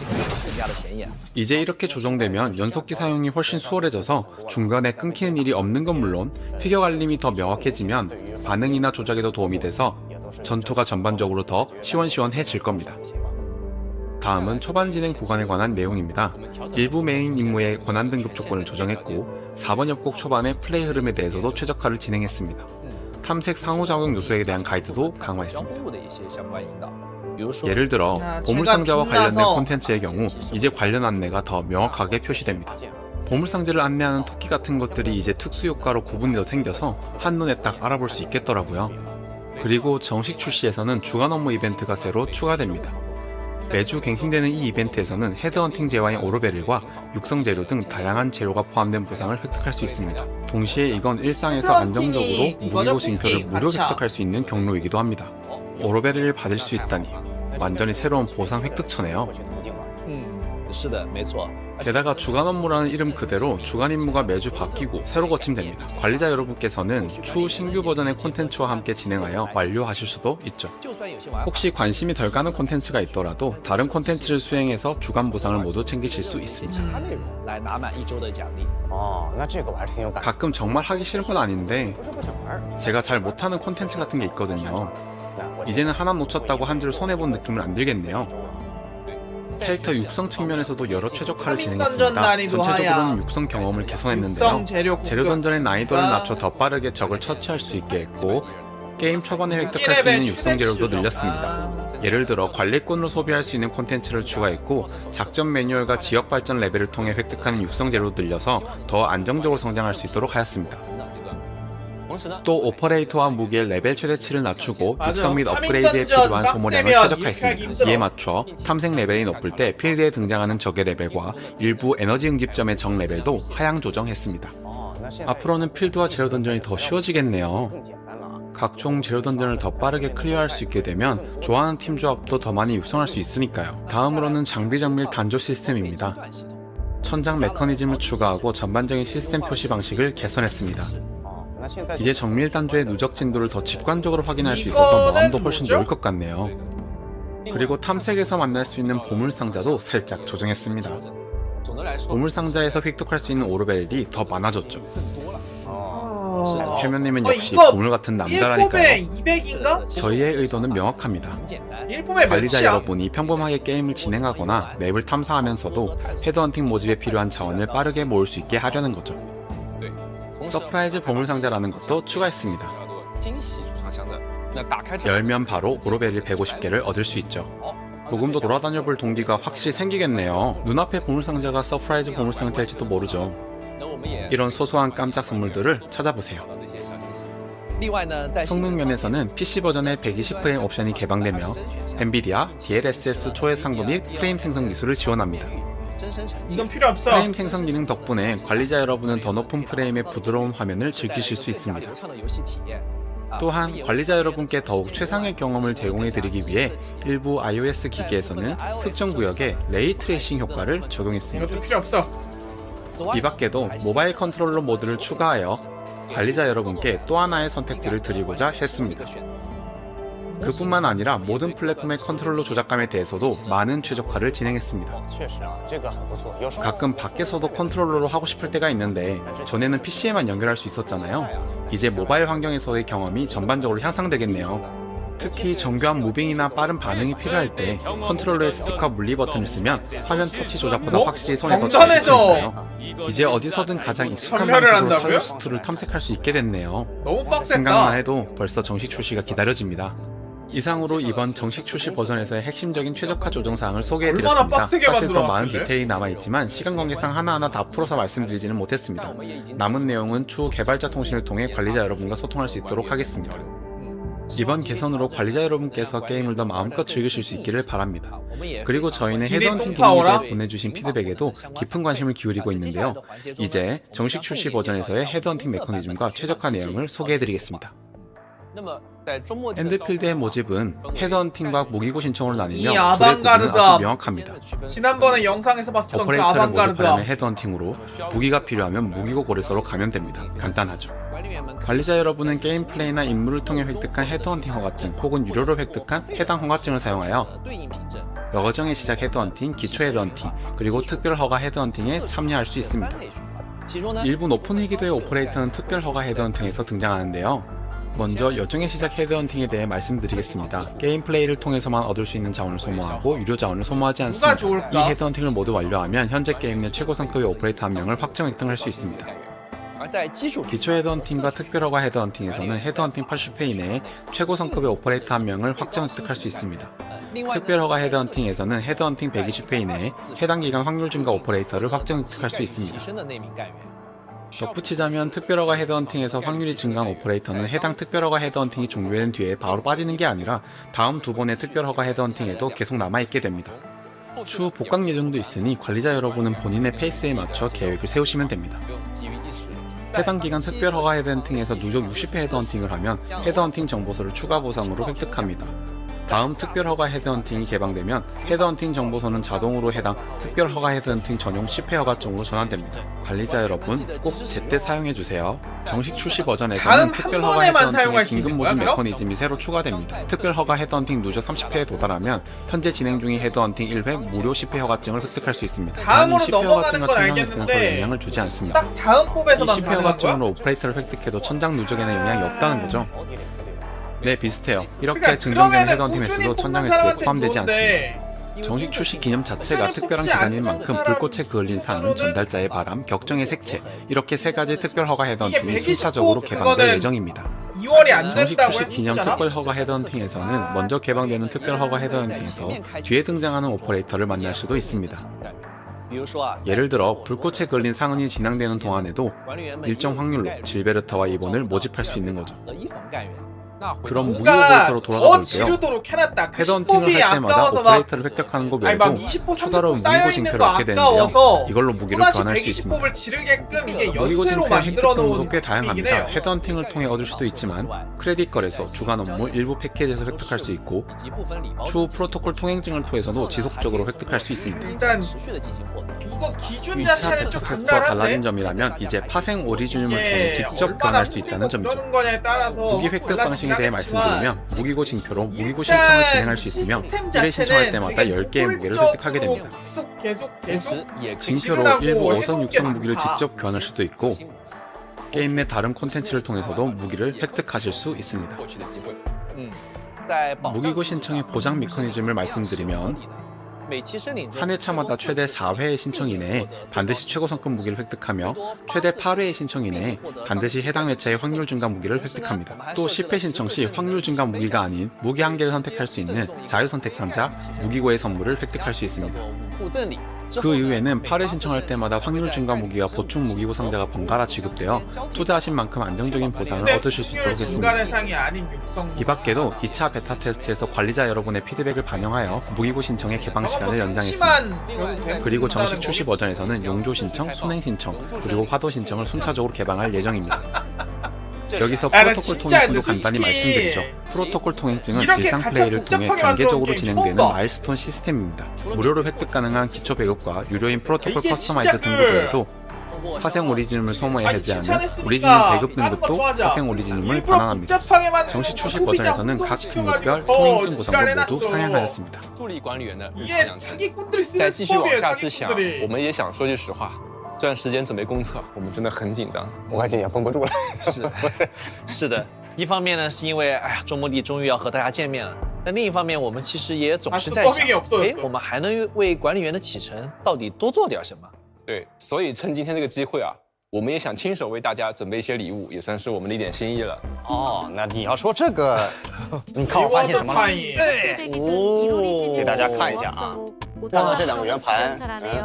이제 이렇게 조정되면 연속기 사용이 훨씬 수월해져서 중간에 끊기는 일이 없는 건 물론 피격 알림이 더 명확해지면 반응이나 조작에도 도움이 돼서 전투가 전반적으로 더 시원시원해질 겁니다. 다음은 초반 진행 구간에 관한 내용입니다. 일부 메인 임무의 권한 등급 조건을 조정했고 4번 협곡 초반의 플레이 흐름에 대해서도 최적화를 진행했습니다. 탐색 상호작용 요소에 대한 가이드도 강화했습니다. 예를 들어 보물상자와 관련된 콘텐츠의 경우 이제 관련 안내가 더 명확하게 표시됩니다. 보물상자를 안내하는 토끼 같은 것들이 이제 특수효과로 구분이 더 생겨서 한눈에 딱 알아볼 수 있겠더라고요. 그리고 정식 출시에서는 주간 업무 이벤트가 새로 추가됩니다. 매주 갱신되는 이 이벤트에서는 헤드헌팅 제와인 오르베릴과 육성 재료 등 다양한 재료가 포함된 보상을 획득할 수 있습니다. 동시에 이건 일상에서 안정적으로 무기고 징표를 무료 획득할 수 있는 경로이기도 합니다. 오르베릴을 받을 수 있다니 완전히 새로운 보상 획득처네요. 게다가 주간 업무라는 이름 그대로 주간 임무가 매주 바뀌고 새로 거침됩니다. 관리자 여러분께서는 추후 신규 버전의 콘텐츠와 함께 진행하여 완료하실 수도 있죠. 혹시 관심이 덜 가는 콘텐츠가 있더라도 다른 콘텐츠를 수행해서 주간 보상을 모두 챙기실 수 있습니다. 가끔 정말 하기 싫은 건 아닌데 제가 잘 못하는 콘텐츠 같은 게 있거든요. 이제는 하나 놓쳤다고 한 줄 손해본 느낌을 안 들겠네요. 캐릭터 육성 측면에서도 여러 최적화를 진행했습니다. 전체적으로는 육성 경험을 개선했는데요. 재료 던전의 난이도를 낮춰 더 빠르게 적을 처치할 수 있게 했고 게임 초반에 획득할 수 있는 육성 재료도 늘렸습니다. 예를 들어 관리꾼으로 소비할 수 있는 콘텐츠를 추가했고 작전 매뉴얼과 지역 발전 레벨을 통해 획득하는 육성 재료도 늘려서 더 안정적으로 성장할 수 있도록 하였습니다. 또 오퍼레이터와 무기의 레벨 최대치를 낮추고 육성 및 업그레이드에 필요한 소모량을 최적화했습니다. 이에 맞춰 탐색 레벨이 높을 때 필드에 등장하는 적의 레벨과 일부 에너지 응집점의 적 레벨도 하향 조정했습니다. 앞으로는 필드와 재료 던전이 더 쉬워지겠네요. 각종 재료 던전을 더 빠르게 클리어할 수 있게 되면 좋아하는 팀 조합도 더 많이 육성할 수 있으니까요. 다음으로는 장비 정밀 단조 시스템입니다. 천장 메커니즘을 추가하고 전반적인 시스템 표시 방식을 개선했습니다. 이제 정밀 단조의 누적 진도를 더 직관적으로 확인할 수 있어서 마음도 훨씬 놓을 것 같네요. 그리고 탐색에서 만날 수 있는 보물상자도 살짝 조정했습니다. 보물상자에서 획득할 수 있는 오르벨이 더 많아졌죠. 해면님은 역시 보물 같은 남자라니까요. 200인가? 저희의 의도는 명확합니다. 일품의 관리자 몇이야? 여러분이 평범하게 게임을 진행하거나 맵을 탐사하면서도 헤드헌팅 모집에 필요한 자원을 빠르게 모을 수 있게 하려는 거죠. 서프라이즈 보물상자라는 것도 추가했습니다. 열면 바로 오르벨 150개를 얻을 수 있죠. 조금 더 돌아다녀볼 동기가 확실히 생기겠네요. 눈앞에 보물상자가 서프라이즈 보물상자일지도 모르죠. 이런 소소한 깜짝 선물들을 찾아보세요. 성능 면에서는 PC 버전의 120프레임 옵션이 개방되며 엔비디아 DLSS 초회 상부 및 프레임 생성 기술을 지원합니다. 이건 필요 없어. 프레임 생성 기능 덕분에 관리자 여러분은 더 높은 프레임의 부드러운 화면을 즐기실 수 있습니다. 또한 관리자 여러분께 더욱 최상의 경험을 제공해드리기 위해 일부 iOS 기기에서는 특정 구역에 레이 트레이싱 효과를 적용했습니다. 이것도 필요 없어. 이 밖에도 모바일 컨트롤러 모드를 추가하여 관리자 여러분께 또 하나의 선택지를 드리고자 했습니다. 그뿐만 아니라 모든 플랫폼의 컨트롤러 조작감에 대해서도 많은 최적화를 진행했습니다. 가끔 밖에서도 컨트롤러로 하고 싶을 때가 있는데 전에는 PC에만 연결할 수 있었잖아요. 이제 모바일 환경에서의 경험이 전반적으로 향상되겠네요. 특히 정교한 무빙이나 빠른 반응이 필요할 때 컨트롤러의 스틱과 물리 버튼을 쓰면 화면 터치 조작보다 확실히 손에 더 잘 익숙해져요. 이제 어디서든 가장 익숙한 방식으로 탈로스2를 탐색할 수 있게 됐네요. 너무 빡셌다. 생각만 해도 벌써 정식 출시가 기다려집니다. 이상으로 이번 정식 출시 버전에서의 핵심적인 최적화 조정 사항을 소개해드렸습니다. 사실 더 많은 디테일이 남아있지만 시간 관계상 하나하나 다 풀어서 말씀드리지는 못했습니다. 남은 내용은 추후 개발자 통신을 통해 관리자 여러분과 소통할 수 있도록 하겠습니다. 이번 개선으로 관리자 여러분께서 게임을 더 마음껏 즐기실 수 있기를 바랍니다. 그리고 저희는 헤드헌팅 기능에 대해 보내주신 피드백에도 깊은 관심을 기울이고 있는데요. 이제 정식 출시 버전에서의 헤드헌팅 메커니즘과 최적화 내용을 소개해드리겠습니다. 엔드필드의 모집은 헤드헌팅과 무기고 신청으로 나뉘며 이 둘의 아방가르드 구분은 아주 명확합니다. 지난번에 영상에서 봤었던 그 오퍼레이터를 아방가르드 모집하려면 헤드헌팅으로, 무기가 필요하면 무기고 거래소로 가면 됩니다. 간단하죠. 관리자 여러분은 게임 플레이나 임무를 통해 획득한 헤드헌팅 허가증 혹은 유료로 획득한 해당 허가증을 사용하여 여정의 시작 헤드헌팅, 기초 헤드헌팅, 그리고 특별 허가 헤드헌팅에 참여할 수 있습니다. 일부 높은 희귀도의 오퍼레이터는 특별 허가 헤드헌팅에서 등장하는데요. 먼저 여정의 시작 헤드헌팅에 대해 말씀드리겠습니다. 게임 플레이를 통해서만 얻을 수 있는 자원을 소모하고 유료 자원을 소모하지 않습니다. 누가 좋을까? 이 헤드헌팅을 모두 완료하면 현재 게임 내 최고 성급의 오퍼레이터 한 명을 확정 획득할 수 있습니다. 기초 헤드헌팅과 특별허가 헤드헌팅에서는 헤드헌팅 80회 이내에 최고 성급의 오퍼레이터 한 명을 확정 획득할 수 있습니다. 특별허가 헤드헌팅에서는 헤드헌팅 120회 이내에 해당 기간 확률 증가 오퍼레이터를 확정 획득할 수 있습니다. 덧붙이자면 특별허가 헤드헌팅에서 확률이 증가한 오퍼레이터는 해당 특별허가 헤드헌팅이 종료된 뒤에 바로 빠지는 게 아니라 다음 두 번의 특별허가 헤드헌팅에도 계속 남아있게 됩니다. 추후 복각 예정도 있으니 관리자 여러분은 본인의 페이스에 맞춰 계획을 세우시면 됩니다. 해당 기간 특별허가 헤드헌팅에서 누적 60회 헤드헌팅을 하면 헤드헌팅 정보서를 추가 보상으로 획득합니다. 다음 특별허가 헤드헌팅이 개방되면 헤드헌팅 정보서는 자동으로 해당 특별허가 헤드헌팅 전용 10회 허가증으로 전환됩니다. 관리자 여러분 꼭 제때 사용해주세요. 정식 출시 버전에서는 다음 특별허가 한 번에만 헤드헌팅의 사용할 수 긴급 있는 모집 거야, 그럼? 메커니즘이 새로 추가됩니다. 특별허가 헤드헌팅 누적 30회에 도달하면 현재 진행 중인 헤드헌팅 1회 무료 10회 허가증을 획득할 수 있습니다. 다음으로 단 10회 넘어가는 허가증과 건 천장에서는 서로 알겠는데 영향을 주지 않습니다. 딱 다음 이 뽑에서만 10회 가능한 거야? 허가증으로 오퍼레이터를 획득해도 천장 누적에는 영향이 없다는 거죠. 네, 비슷해요. 이렇게 그러니까 증정되는 그러면은 헤드헌팅 꾸준히 횟수도 뽑는 천장 횟수에 사람한테 포함되지 않습니다. 좋은데 정식 출시 기념 자체가 꾸준히 특별한 뽑지 기간인 않는 만큼 사람 불꽃에 그을린 상은 중으로는 전달자의 바람, 격정의 색채 이렇게 세 가지 특별 허가 헤드헌팅이 129 순차적으로 개방될 그거는 예정입니다. 2월이 안 정식 된다고 출시 기념 했었잖아? 특별 허가 헤드헌팅에서는 먼저 개방되는 특별 허가 헤드헌팅에서 뒤에 등장하는 오퍼레이터를 만날 수도 있습니다. 예를 들어 불꽃에 그을린 상은이 진행되는 동안에도 일정 확률로 질베르타와 이본을 모집할 수 있는 거죠. 그럼 무기고 뭔가 거래소로 돌아가 더 볼게요. 지르도록 해놨다. 그 헤드헌팅을 10뽑이 할 때마다 아까워서 막 오퍼레이터를 획득하는 것 아니 막 외에도 20뽑, 추가로 30뽑 무기고 쌓여있는 징표를 거 얻게 되는데요. 아까워서 이걸로 무기를 또다시 교환할 수 있습니다. 120뽑을 지르게끔 이게 무기고 연쇄로 징표의 획득 만들어 경로도 놓은 꽤 느낌이긴 다양합니다. 해요. 헤드헌팅을 통해 얻을 수도 있지만 크레딧 거래소, 주간 업무, 일부 패키지에서 획득할 수 있고 추후 프로토콜 통행증을 통해서도 지속적으로 획득할 수 있습니다. 일단 이거 기준 2차 자체는 좀 투척 테스트와 달라진 간단한데 점이라면 이제 파생 오리지늄을 통해 이게 직접 얼마나 교환할 수 있다는 뿌리고 점이죠. 그러는 거냐에 따라서 무기 획득 달라지긴 방식에 대해 하겠지만 말씀드리면 무기고 징표로 무기고 일단 신청을 진행할 수 있으며 시스템 1회 신청할 자체는 때마다 되게 10개의 무기를 노골적으로 획득하게 됩니다. 계속 징표로 지르라고 일부 해놓은 5선, 게 6선 무기를 많다. 직접 교환할 수도 있고 게임 내 다른 콘텐츠를 통해서도 무기를 획득하실 수 있습니다. 무기고 신청의 보장 메커니즘을 말씀드리면 한 회차마다 최대 4회의 신청 이내에 반드시 최고 성급 무기를 획득하며 최대 8회의 신청 이내에 반드시 해당 회차의 확률 증가 무기를 획득합니다. 또 10회 신청 시 확률 증가 무기가 아닌 무기 한 개를 선택할 수 있는 자유선택 상자, 무기고의 선물을 획득할 수 있습니다. 그 이후에는 8회 신청할 때마다 확률 증가 무기와 보충 무기고 상자가 번갈아 지급되어 투자하신 만큼 안정적인 보상을 얻으실 수 있도록 했습니다. 대상이 아닌 육성 이 밖에도 2차 베타 테스트에서 관리자 여러분의 피드백을 반영하여 무기고 신청의 개방 시간을 연장했습니다. 그리고 정식 출시 버전에서는 용조 신청, 순행 신청, 그리고 화도 신청을 순차적으로 개방할 예정입니다. 여기서 야, 나 프로토콜 진짜 통행증도 근데 간단히 솔직히 말씀드리죠. 프로토콜 통행증은 이렇게 일상 가짜 플레이를 통해 복잡하게 단계적으로 만들어놓은 게 진행되는 처음 봐. 마일스톤 시스템입니다. 무료로 획득 가능한 기초 배급과 유료인 프로토콜 이게 커스터마이즈 진짜 등급 외에도 파생 오리지늄을 소모해 아니, 해제하는 칭찬했으니까 오리지늄 배급 까는 거 등급도 좋아하자. 파생 오리지늄을 일부러 반환합니다. 복잡하게 만든 정식 출시 소비자 버전에서는 각 운동시켜가지고 등급별 더 통행증 보상도 지랄해놨어. 모두 상향하였습니다. 助力管理员的日常 이게 养成。 사기꾼들이 在 쓰는 继续往 수법이에요 下之前啊， 사기꾼들이 我们也想说句实话，这段时间准备公测，我们真的很紧张。我感觉也绷不住了。是的，一方面呢，是因为哎呀，周末地终于要和大家见面了；但另一方面，我们其实也总是在想， 아, 또 哎，我们还能为管理员的启程到底多做点什么？对，所以趁今天这个机会啊，我们也想亲手为大家准备一些礼物，也算是我们的一点心意了。哦，那你要说这个，你看我发现什么了？对기준 이론이 지는 给大家看一下啊，看到这两个圆盘，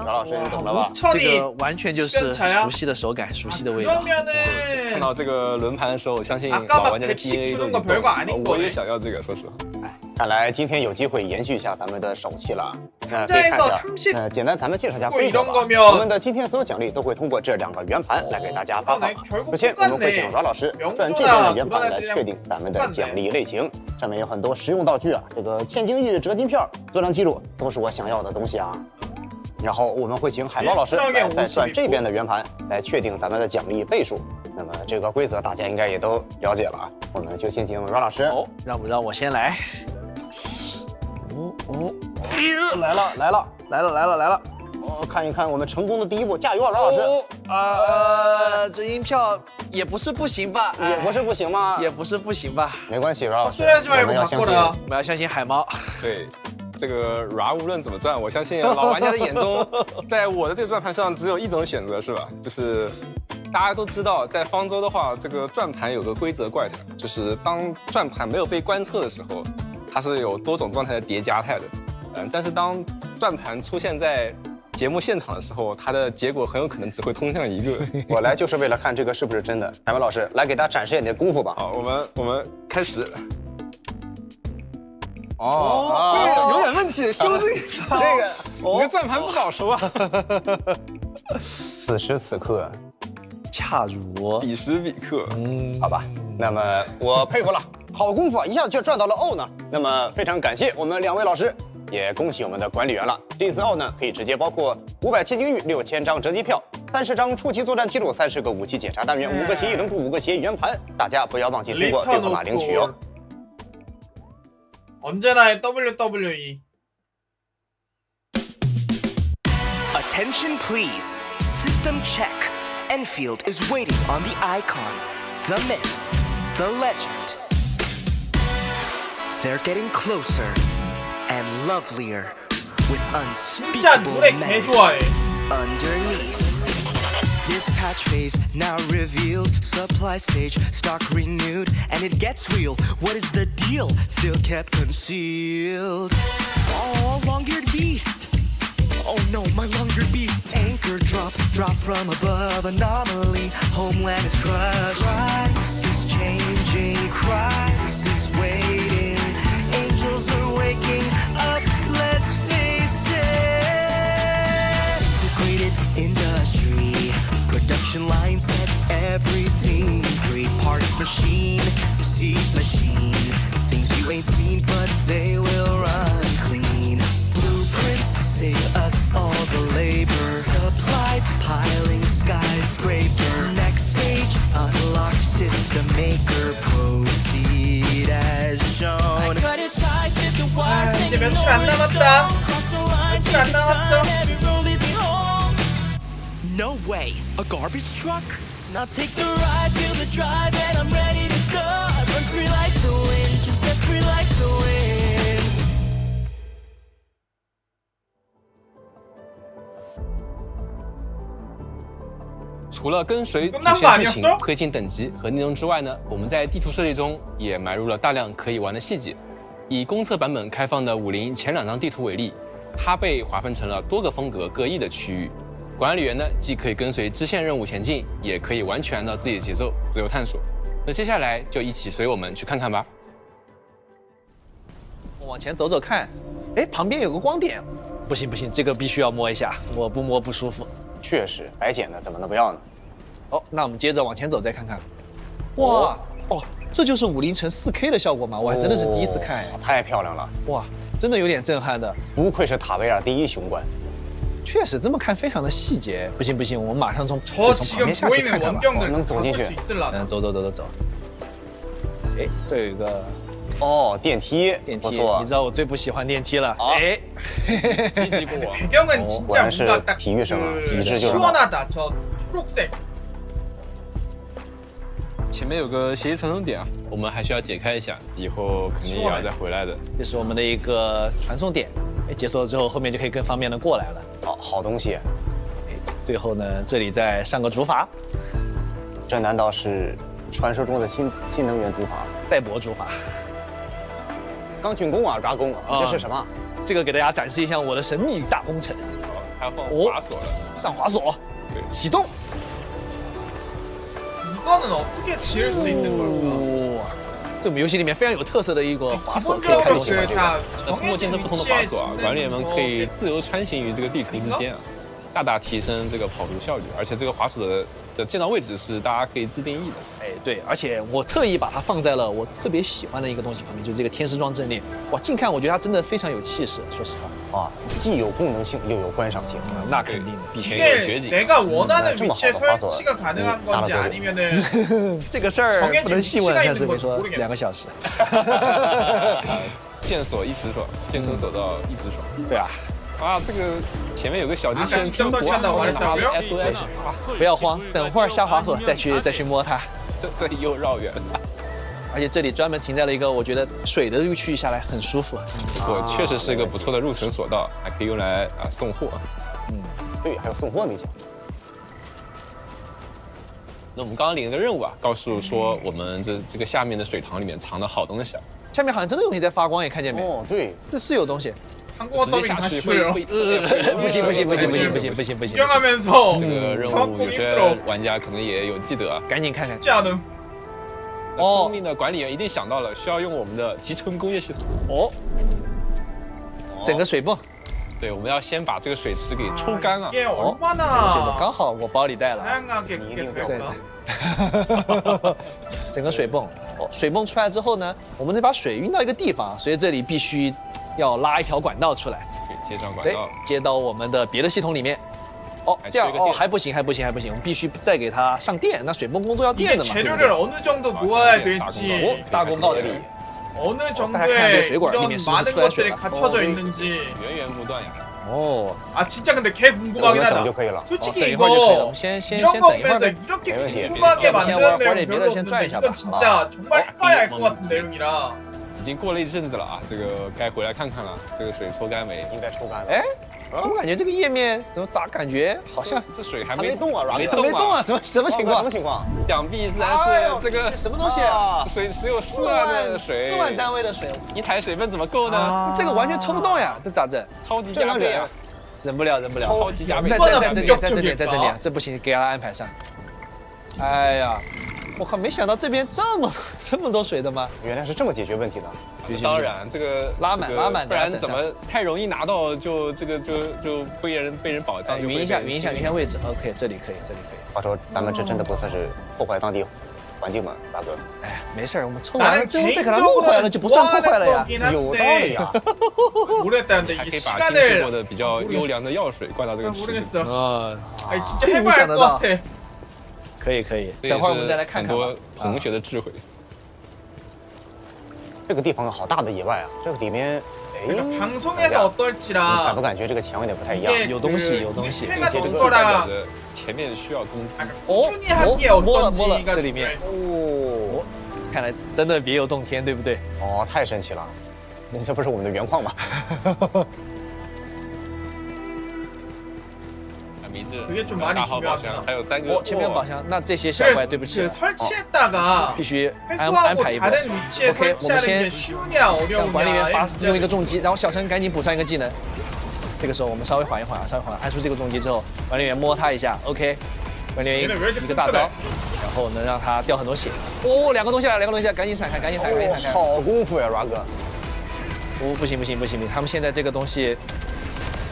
饶老师你懂了吧？这 5천이 个完全就是熟悉的手感，熟悉的味道。 그러면은 看到这个轮盘的时候，我相信 아까 老 막 玩家的 110 DNA 都 주는 已 거 经 별거 아닌 我也 거네. 想要这个，说实话。看来今天有机会延续一下咱们的手气了。那可以看一 상자에서 下， 30简单咱们介绍一下 고 规则 이런 吧。 거면 我们的今天所有奖励都会通过这两个圆盘来给大家发放。 결국 首先，我们会请 똑같네. 饶老师转这边的圆盘来确定咱们的奖励类型。上面有很多实用道具啊，这个千金玉折金票，做张记录都是我想要的东西啊。然后我们会请海猫老师来再转这边的圆盘来确定咱们的奖励倍数。那么这个规则大家应该也都了解了啊，我们就先请饶老师。哦，让不让我先来？来了来了来了来了来了！哦，看一看我们成功的第一步，加油啊，饶老师！这音票也不是不行吧？也不是不行吗？也不是不行吧？没关系，饶老师， 헛소리하지 我 말고 们要相信。 바꿔라. 我们要相信海猫。对，这个 RA 无论怎么转，我相信老玩家的眼中，在我的这个转盘上只有一种选择，是吧？就是大家都知道，在方舟的话，这个转盘有个规则怪态，就是当转盘没有被观测的时候，它是有多种状态的叠加态的。但是当转盘出现在节目现场的时候，它的结果很有可能只会通向一个。我来就是为了看这个是不是真的。海猫老师，来给大家展示一下你的功夫吧。好，我们开始。哦，这个有点问题，修正一下。这个你的转盘不早熟啊。此时此刻，恰如彼时彼刻。好吧，那么我佩服了，好功夫啊，一下子就赚到了O呢。那么非常感谢我们两位老师，也恭喜我们的管理员了。这次O呢，可以直接包括500千金玉、6000张折机票、30张初期作战记录、30个武器检查单元、5个协议扔出、5个协议圆盘。大家不要忘记通过兑换码领取哦。 언제나의 WWE. Attention please. System check. Enfield is waiting on the icon, the myth, the legend. They're getting closer and lovelier with 진짜 unspeakable 노래 개 menace 좋아해. underneath. Dispatch phase now revealed. Supply stage stock renewed, and it gets real. What is the deal? Still kept concealed. Oh, long-eared beast. Oh no, my long-eared beast. Anchor drop from above. Anomaly, homeland is crushed. Crisis changing, crisis waiting. Angels are waking up. Let's face it. Integrated industry. Production line set, everything free. Parts machine, seed machine. Things you ain't seen, but they will run clean. Blueprints save us all the labor. Supplies piling skyscraper. Next stage, unlock system maker. Proceed as shown. 이제 며칠 안 남았다. 며칠 안 남았어. No way, a garbage truck? Now take the ride, feel the drive, and I'm ready to go. I run free like the wind, just as free like the wind. 除了跟随主 끝난 거 线剧情 아니었어? 推进等级和内容之外呢，我们在地图设计中也埋入了大量可以玩的细节。以公测版本开放的50前2张地图为例，它被划分成了多个风格各异的区域。管理员呢，既可以跟随支线任务前进，也可以完全按照自己的节奏自由探索。那接下来就一起随我们去看看吧。往前走走看，哎，旁边有个光点，不行不行，这个必须要摸一下，我不摸不舒服。确实，白捡的怎么能不要呢？哦，那我们接着往前走再看看。哇，哦，这就是50乘4K 的效果吗？我还真的是第一次看哎。太漂亮了！哇，真的有点震撼的。不愧是塔维尔第一雄关。确实这么看非常的细节。不行不行，我们马上从 저 旁 지금 边下去 보이는 看看吧。 원경들能走进去。 가볼 수 있을라나? 走走走走走。哎，这有一个哦，电梯，电梯，不错。你知道我最不喜欢电梯了。哎，积极过往。 배경은 진짜果然是 뭔가 딱 体育生啊，体育 그 制就是。 시원하다. 저 초록색. 前面有个协议传送点啊，我们还需要解开一下，以后肯定也要再回来的。这是我们的一个传送点，哎，解锁了之后，后面就可以更方便的过来了。好东西。哎，最后呢，这里再上个主法。这难道是传说中的新能源主法？带博主法。刚竣工啊，抓工，这是什么？这个给大家展示一下我的神秘大工程。还要放滑索了，上滑索，对，启动。 이거는 어떻게 지을 수 있는 걸까? 哇，这我们游戏里面非常有特色的一个滑索可以开 기본적으로 东西。 다 那通过建设不同的滑索啊，管理员们可以自由穿行于这个地图之间啊，大大提升这个跑图效率。而且这个滑索的建造位置是大家可以自定义的。哎，对，而且我特意把它放在了我特别喜欢的一个东西旁边，就是这个天师庄阵列。哇，近看我觉得它真的非常有气势，说实话。啊，既有功能性又有观赏性。那肯定的，以前有绝 이게 景， 내가 원하는 좀 위치에 봐봐, 설치가 봐봐. 가능한 건지 알아보고. 아니면은 这个事儿不能细问，但是你说정해진 위치가 2个小时。剑锁一时爽，剑身锁到一直爽。对啊，啊，这个前面有个小机器人拼图啊，后面拿着 SOS 啊，不要慌，等会儿下滑索再去摸它。这又绕远了。而且这里专门停在了一个我觉得水的这个区域下来很舒服。我确实是一个不错的入城索道，还可以用来送货。对，还有送货没讲。那我们刚刚领了个任务啊，告诉说我们这个下面的水塘里面藏了好东西啊，下面好像真的有东西在发光，也看见没？哦，对，这是有东西。 한국어 直接 더빙 下去 다시 会 줘요. 不行不行不行不行不行不行不行！ 구경하면서 这个任务 정확히 有些 힘들어. 玩家可能也有记得啊。赶紧看看。 쉽지 않음. 那聪明的管理员一定想到了，需要用我们的集成工业系统。哦，整个水泵，对，我们要先把这个水池给抽干啊。 이게 整个水泵 얼마나 刚好我包里带了。 다양하게 그게对对 될까? 整个水泵，哦，水泵出来之后呢，我们得把水运到一个地方，所以这里必须要拉一条管道出来，对，接上管对道。，接到我们的别的系统里面。哦，这样哦还不行还不行还不行，我们必须再给它上电，那水泵工作要 이게 电的嘛。对不 재료를 对 어느 정도 모아야 어, 될지 다공告 어느 大家看这 정도의 水管里 이런 面是不是 많은 出来水 것들이 了？ 갖춰져 있는지 源源不断呀。哦， 아 진짜 근데 개 我 궁금하긴 们等 하다. 就可以了。 솔직히 等一会儿就可以了。我 이거 们先 이런 等 거 一会儿 보면서 呗。 이렇게 네, 네. 궁금하게 네, 네. 만드는 네, 내용 네, 별로 네, 없는데 네, 이건 네. 진짜 정말 해봐야 알 것 같은 내용이라 已经过了一阵子了啊，这个该回来看看了。这个水抽干没？应该抽干了。哎，怎么感觉这个页面咋感觉好像这水还还没动啊，没动没动啊？什么情况什么？情况？想必自然是这个什么东西啊？水只有4万的水，4万单位的水，一台水泵怎么够呢？这个完全抽不动呀，这咋整？超级加倍啊！忍不了，忍不了，超级加倍！再整点，再整点，再整点，这不行，给他安排上。哎呀，我靠，没想到这边这么多水的吗？原来是这么解决问题的。当然，这个拉满，不然怎么太容易拿到就被人保障？匀一下位置。OK， 这里可以。话说咱们这真的不算是破坏当地环境吗，大哥？哎，没事，我们抽完了 나는 之后再给它弄回来了，就不算破坏了呀。 거긴 有道理 한데 啊。 모르겠다는데 还 이 可以把精制过 시간을 的比较优良的药水灌到这个池里。 모르겠어. 啊， 아니 진짜 해봐야 할 것 같아. 可以。这也等会儿我们再来是看看吧。很多同学的智慧。这个地方好大的野外啊，这个里面， 그러니까 哎， 방송에서 感 어떨지라 不感觉这个墙有点不太一样？ 이게 有东西 그 有东西 해가 这 돈 个代表 거랑 着前面需要工资。 꾸준히 하기에摸了 어떤지가 这里面 중요해서. 哦，看来真的别有洞天，对不对？哦，太神奇了，这不是我们的原矿吗？米质 그게 좀 많이 大号宝 중요하구나. 箱，还有3个。哦，前面有宝箱，那这些小 그래서 怪对不起 그 了， 설치했다가 必须安 회수하고 排一波。 다른 위치에 OK， 我们 설치하는 게 先 쉬우냐 让管理员 어려우냐의 发用一个 문제는 重击，然后小陈赶紧补上一个技能。这个时候我们稍微缓一缓，按出这个重击之后，管理员摸他一下 ，OK， 管理员一个大招，然后能让他掉很多血。哦，两个东西来，赶紧闪开，赶紧闪开。好功夫呀，Ra哥。哦，不行，他们现在这个东西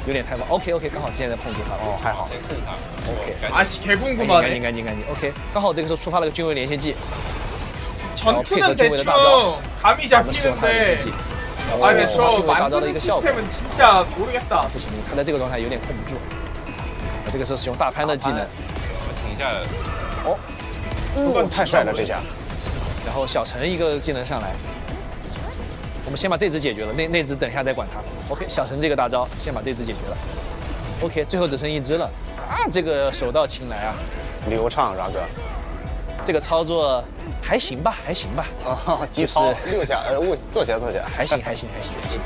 有点太猛。OK， 刚好现在碰住他了。哦，还好。先控他。 OK， 아씨 赶 개궁금하네. 紧。OK， 刚好这个时候触发了个军位连线技， 전투는 대충 감이 我们使用他的连线 잡히는데 技。 아 근데 저 会达到的一 만드는 个效果。 시스템은 진짜 모르겠다. 不行，他在这个状态有点控不住。这个时候使用大潘的技能，停下来了。哦，太帅了这下。然后小陈一个技能上来，我们先把这只解决了，那只等一下再管它。OK， 小陈这个大招先把这只解决了。OK， 最后只剩一只了啊！这个手到擒来啊，流畅，Ra哥。这个操作还行吧。啊，击操6下，坐起来。还行。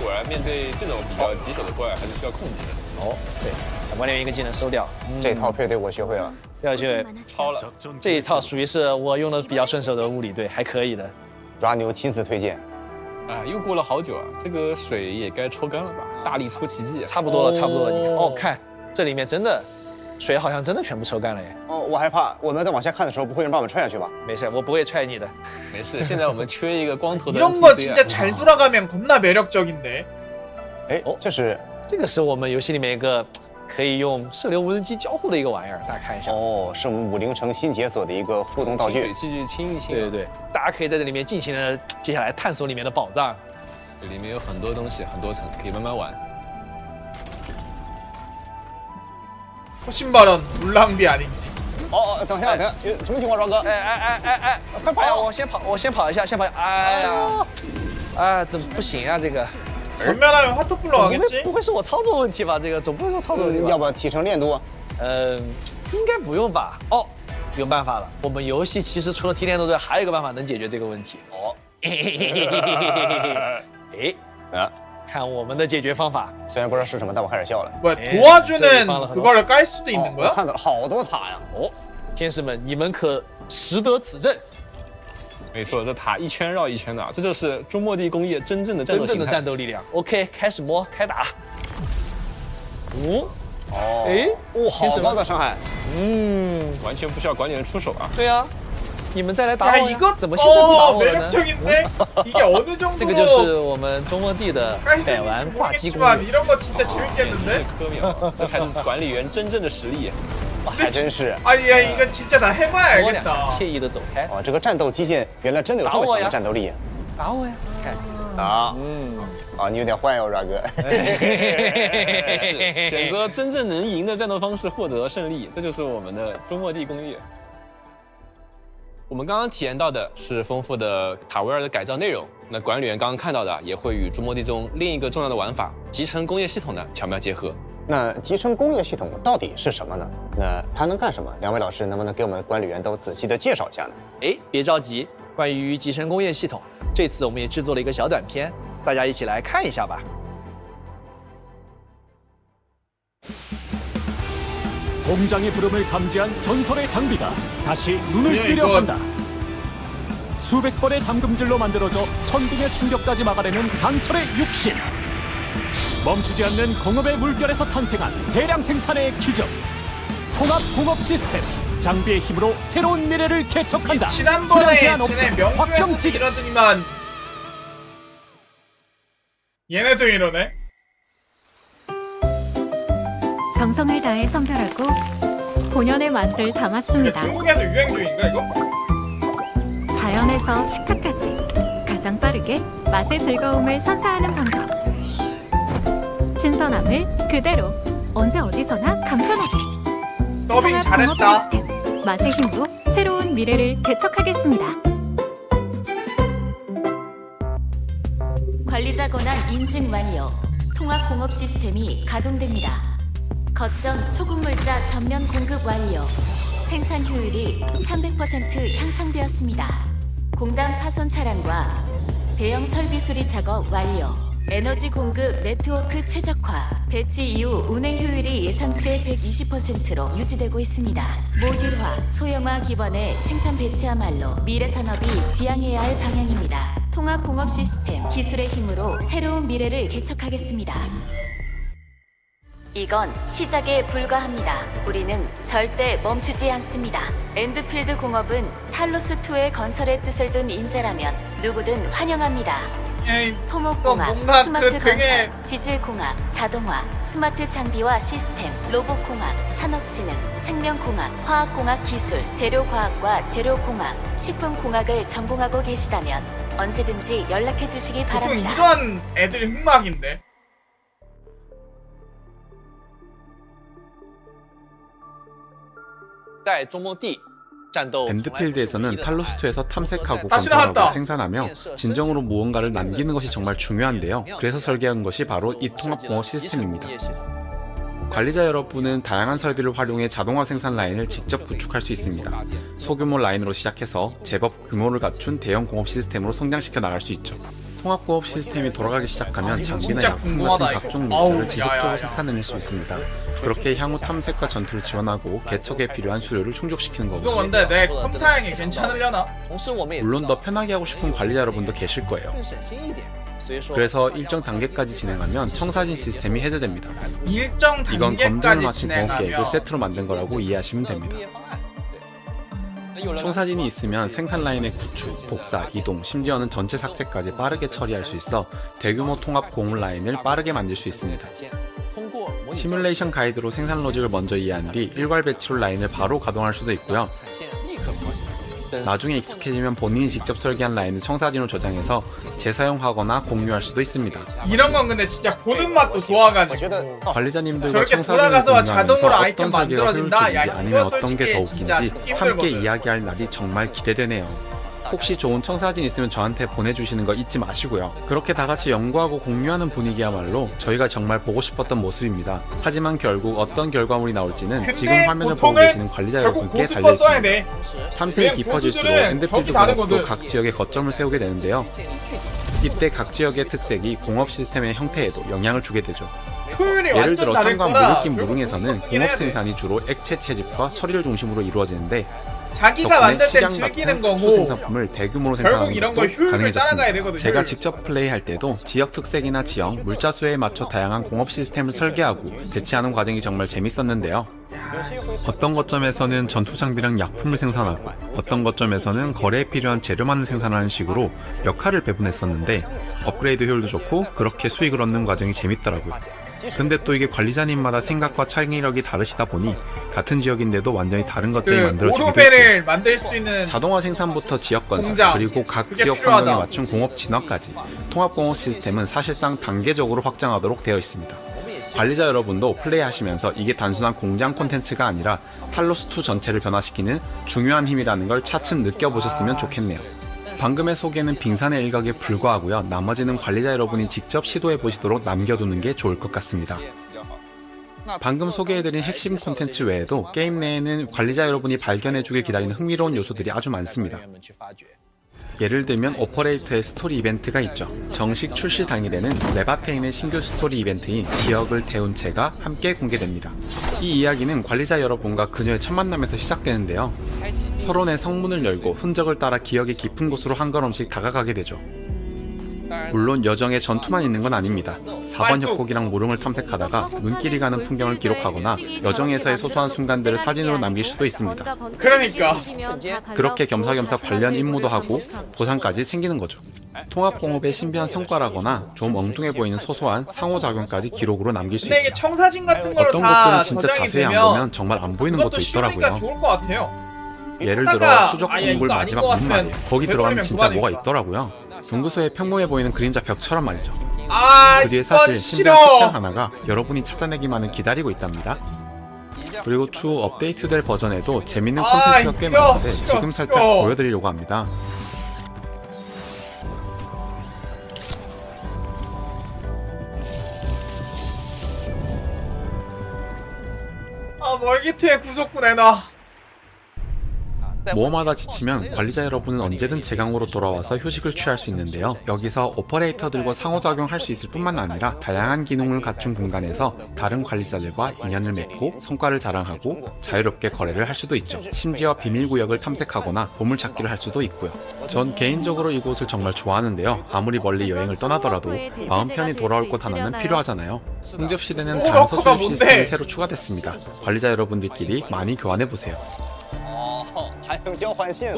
果然面对这种比较棘手的怪，还是需要控制的。哦，对，把管理员一个技能收掉。这套配对我学会了。要去超了。这一套属于是我用的比较顺手的物理队，还可以的。Ra牛亲自推荐。啊，又过了好久啊，这个水也该抽干了吧？大力出奇迹，差不多了，差不多了。你哦，看这里面真的水好像真的全部抽干了耶。哦，我害怕，我们在往下看的时候，不会有人把我们踹下去吧？没事，我不会踹你的。没事。现在我们缺一个光头的 이런 거 NPC 啊 진짜 잘 돌아가면 겁나 매력적인데. 哎，这是这个是我们游戏里面一个可以用射流无人机交互的一个玩意儿，大家看一下。哦，是我们武陵城新解锁的一个互动道具清水。器具清一清。对对对，大家可以在这里面尽情的接下来探索里面的宝藏。这里面有很多东西，很多层，可以慢慢玩。 소신발언 물 낭비 아닌지. 哦，等一下，等一下，什么情况，庄哥？哎，快跑呀！我先跑一下，先跑。哎呀，啊，怎么不行啊？这个 전면하면 화톡 不 불러가겠지? 会是我操作问题吧？这个总不会是我操作问题吧？要不要提升练度？应该不用吧？哦，有办法了。我们游戏其实除了提炼度之外，还有一个办法能解决这个问题。哦，哎，啊，看我们的解决方法。 虽然不知道是什么，但我开始笑了。 뭐야 에, 도와주는 저기 그거를 깔 수도 있는 我 거야? 看到了好多塔呀！哦，天使们，你们可识得此阵？没错，这塔一圈绕一圈的，这就是中末地工业真正的战斗形态。真正的战斗力量。OK，开始摸，开打。哦，哦，哎，哇，好高的伤害！完全不需要管理员出手啊。对啊，你们再来打我 야 呀 이거 怎么现在不打 어 我了呢？ 매력적인데? 이게 어느 这个就是 정도로 我们中末地的 깔 수 百玩 있는지 挂机攻 모르겠지만 略。 이런 거 진짜 真 재밌겠는데? 的科秒，这才是管理员真正的实力。还真是。 아니 야 이거 진짜 나 해봐야 摸两下， 알겠다. 惬意的走开。哦，这个战斗机械原来真的有这么强的战斗力打我呀！看，啊！啊，你有点坏哦，软哥。是选择真正能赢的战斗方式，获得胜利，这就是我们的中末地工业。我们刚刚体验到的是丰富的塔维尔的改造内容，那管理员刚刚看到的也会与中末地中另一个重要的玩法集成工业系统的巧妙结合。 那集成工业系统到底是什么呢？那它能干什么？两位老师能不能给我们管理员都仔细的介绍一下呢？哎，别着急，关于集成工业系统，这次我们也制作了一个小短片，大家一起来看一下吧。 공장의 부름을 감지한 전설의 장비가 다시 눈을 뜨려 이건- 한다. 수백 번의 담금질로 만들어져 천둥의 충격까지 막아내는 강철의 육신. 멈추지 않는 공업의 물결에서 탄생한 대량 생산의 기적. 통합 공업 시스템. 장비의 힘으로 새로운 미래를 개척한다. 지난번에 수량 제한 없음. 쟤네 확정 명주에서 지기. 이러더니만 얘네도 이러네. 정성을 다해 선별하고 본연의 맛을 이게 담았습니다. 중국에서 유행 중인가 이거? 자연에서 식탁까지 가장 빠르게 맛의 즐거움을 선사하는 방법. 신선함을 그대로 언제 어디서나 간편하게. 더빙 통합 공업 잘했다. 시스템 맛의 힘으로 새로운 미래를 개척하겠습니다. 관리자 권한 인증 완료. 통합 공업 시스템이 가동됩니다. 거점 초급물자 전면 공급 완료. 생산 효율이 300% 향상되었습니다. 공단 파손 차량과 대형 설비 수리 작업 완료. 에너지 공급 네트워크 최적화. 배치 이후 운행 효율이 예상치의 120%로 유지되고 있습니다. 모듈화, 소형화 기반의 생산 배치야말로 미래 산업이 지향해야 할 방향입니다. 통합 공업 시스템, 기술의 힘으로 새로운 미래를 개척하겠습니다. 이건 시작에 불과합니다. 우리는 절대 멈추지 않습니다. 엔드필드 공업은 탈로스2의 건설의 뜻을 둔 인재라면 누구든 환영합니다. 에이, 토목공학, 뭔가 스마트 그 되게- 건설, 지질공학, 자동화, 스마트 장비와 시스템, 로봇공학, 산업진흥, 생명공학, 화학공학 기술, 재료과학과 재료공학, 식품공학을 전공하고 계시다면 언제든지 연락해 주시기 보통 바랍니다. 이런 애들이 흑막인데. 엔드필드에서는 탈로스2에서 탐색하고 다시 건설하고 나왔다. 생산하며 진정으로 무언가를 남기는 것이 정말 중요한데요. 그래서 설계한 것이 바로 이 통합공업 시스템입니다. 관리자 여러분은 다양한 설비를 활용해 자동화 생산 라인을 직접 구축할 수 있습니다. 소규모 라인으로 시작해서 제법 규모를 갖춘 대형 공업 시스템으로 성장시켜 나갈 수 있죠. 통합공업 시스템이 돌아가기 시작하면 장비나 진짜 약품 궁금하다, 같은 이거. 각종 아우, 물질을 지속적으로 야야야. 생산해낼 수 있습니다. 그렇게 향후 탐색과 전투를 지원하고 개척에 필요한 수요를 충족시키는 이거 거고요. 근데 내 컴사양이 괜찮으려나? 물론 더 편하게 하고 싶은 관리자 여러분도 계실 거예요. 그래서 일정 단계까지 진행하면 청사진 시스템이 해제됩니다. 일정 이건 검증을 단계까지 마친 공업 계획을 진행하면 세트로 만든 거라고 이해하시면 됩니다. 청사진이 있으면 생산 라인의 구축, 복사, 이동, 심지어는 전체 삭제까지 빠르게 처리할 수 있어 대규모 통합 공업 라인을 빠르게 만들 수 있습니다. 시뮬레이션 가이드로 생산 로직을 먼저 이해한 뒤 일괄 배치로 라인을 바로 가동할 수도 있고요. 나중에 익숙해지면 본인이 직접 설계한 라인을 청사진으로 저장해서 재사용하거나 공유할 수도 있습니다. 이런 건 근데 진짜 보는 맛도 좋아가지고 관리자님들과 저렇게 청사진을 돌아가서 공유하면서 자동으로 아이템 어떤 설계가 만들어진다? 효율적인지 야, 아니면 이거 어떤 게 더 솔직히 진짜 웃긴지 찾기 함께 힘들거든. 이야기할 날이 정말 기대되네요. 혹시 좋은 청사진 있으면 저한테 보내주시는 거 잊지 마시고요. 그렇게 다 같이 연구하고 공유하는 분위기야말로 저희가 정말 보고 싶었던 모습입니다. 하지만 결국 어떤 결과물이 나올지는 지금 화면을 보고 계시는 관리자 결국 여러분께 고스퍼 써야 달려있습니다. 돼. 탐색이 왜냐면 깊어질수록 고수들은 엔드필드 벽이 다르거든. 공업도 각 지역에 거점을 세우게 되는데요. 이때 각 지역의 특색이 공업 시스템의 형태에도 영향을 주게 되죠. 효율이 예를 완전 들어 다를 산과 거라 무르낀 결국 무릉에서는 고스퍼 쓰긴 공업 해야 돼. 생산이 주로 액체 채집과 처리를 중심으로 이루어지는데 자기가 덕분에 만들 땐 시장 즐기는 같은 거고 생산품을 대규모로 결국 생산하는 이런 거 것도 효율을 가능해졌습니다. 따라가야 되거든요. 제가 직접 플레이할 때도 지역 특색이나 지형, 물자 수에 맞춰 다양한 공업 시스템을 설계하고 배치하는 과정이 정말 재밌었는데요. 어떤 거점에서는 전투 장비랑 약품을 생산하고 어떤 거점에서는 거래에 필요한 재료만을 생산하는 식으로 역할을 배분했었는데 업그레이드 효율도 좋고 그렇게 수익을 얻는 과정이 재밌더라고요. 근데 또 이게 관리자님마다 생각과 창의력이 다르시다 보니 같은 지역인데도 완전히 다른 것들이 그 만들어지기도 있고 오르벨을 만들 수 있는 자동화 생산부터 지역 건설 공장, 그리고 각 그게 지역 필요하다. 환경에 맞춘 공업 진화까지 통합공업 시스템은 사실상 단계적으로 확장하도록 되어 있습니다. 관리자 여러분도 플레이하시면서 이게 단순한 공장 콘텐츠가 아니라 탈로스2 전체를 변화시키는 중요한 힘이라는 걸 차츰 느껴보셨으면 좋겠네요. 방금의 소개는 빙산의 일각에 불과하고요. 나머지는 관리자 여러분이 직접 시도해보시도록 남겨두는 게 좋을 것 같습니다. 방금 소개해드린 핵심 콘텐츠 외에도 게임 내에는 관리자 여러분이 발견해주길 기다리는 흥미로운 요소들이 아주 많습니다. 예를 들면 오퍼레이터의 스토리 이벤트가 있죠. 정식 출시 당일에는 레바테인의 신규 스토리 이벤트인 기억을 태운 채가 함께 공개됩니다. 이 이야기는 관리자 여러분과 그녀의 첫 만남에서 시작되는데요. 서론의 성문을 열고 흔적을 따라 기억의 깊은 곳으로 한 걸음씩 다가가게 되죠. 물론 여정에 전투만 있는 건 아닙니다. 4번 협곡이랑 모름을 탐색하다가 눈길이 가는 풍경을 기록하거나 여정에서의 소소한 순간들을 사진으로 남길 수도 있습니다. 그러니까 그렇게 겸사겸사 관련 임무도 하고 보상까지 챙기는 거죠. 통합공업의 신비한 성과라거나 좀 엉뚱해 보이는 소소한 상호작용까지 기록으로 남길 수 근데 이게 있죠. 청사진 같은 걸로 어떤 다 것들은 진짜 저장이 자세히 안 되면 보면 정말 안 보이는 그것도 것도 쉬우니까 있더라고요. 좋을 것 같아요. 예를 하다가 들어 수적 아예 동굴 이거 아닌 마지막 것 문 같으면 말이에요. 거기 들어가면 되돌리면 진짜 뭐가 그만이니까. 있더라고요. 동구서에 평범해 보이는 그림자 벽처럼 말이죠. 아 그 뒤에 이건 사실 싫어. 신비한 책장 하나가 여러분이 찾아내기만을 기다리고 있답니다. 그리고 추후 업데이트될 버전에도 재밌는 콘텐츠가 꽤 싫어, 많은데 싫어, 지금 살짝 싫어. 보여드리려고 합니다. 아 멀기트에 구속구 내놔. 모험하다 지치면 관리자 여러분은 언제든 제강으로 돌아와서 휴식을 취할 수 있는데요. 여기서 오퍼레이터들과 상호작용할 수 있을 뿐만 아니라 다양한 기능을 갖춘 공간에서 다른 관리자들과 인연을 맺고 성과를 자랑하고 자유롭게 거래를 할 수도 있죠. 심지어 비밀구역을 탐색하거나 보물찾기를 할 수도 있고요. 전 개인적으로 이곳을 정말 좋아하는데요. 아무리 멀리 여행을 떠나더라도 마음 편히 돌아올 곳 하나는 필요하잖아요. 응접실에는 단서 수집 시스템이 새로 추가됐습니다. 관리자 여러분들끼리 많이 교환해보세요.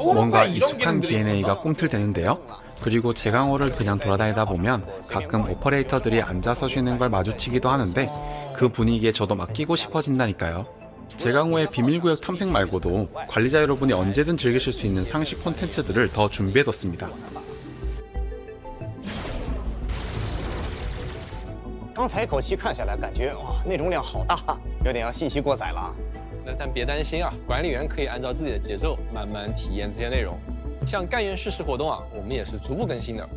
뭔가 익숙한 DNA가 꿈틀대는데요. 그리고 제강호를 그냥 돌아다니다 보면 가끔 오퍼레이터들이 앉아서 쉬는 걸 마주치기도 하는데 그 분위기에 저도 맡기고 싶어진다니까요. 제강호의 비밀구역 탐색 말고도 관리자 여러분이 언제든 즐기실 수 있는 상식 콘텐츠들을 더 준비해뒀습니다. 刚才一口气看下来，感觉哇，内容量好大，有点要信息过载了。但别担心啊，管理员可以按照自己的节奏慢慢体验这些内容。像干员试试活动啊，我们也是逐步更新的。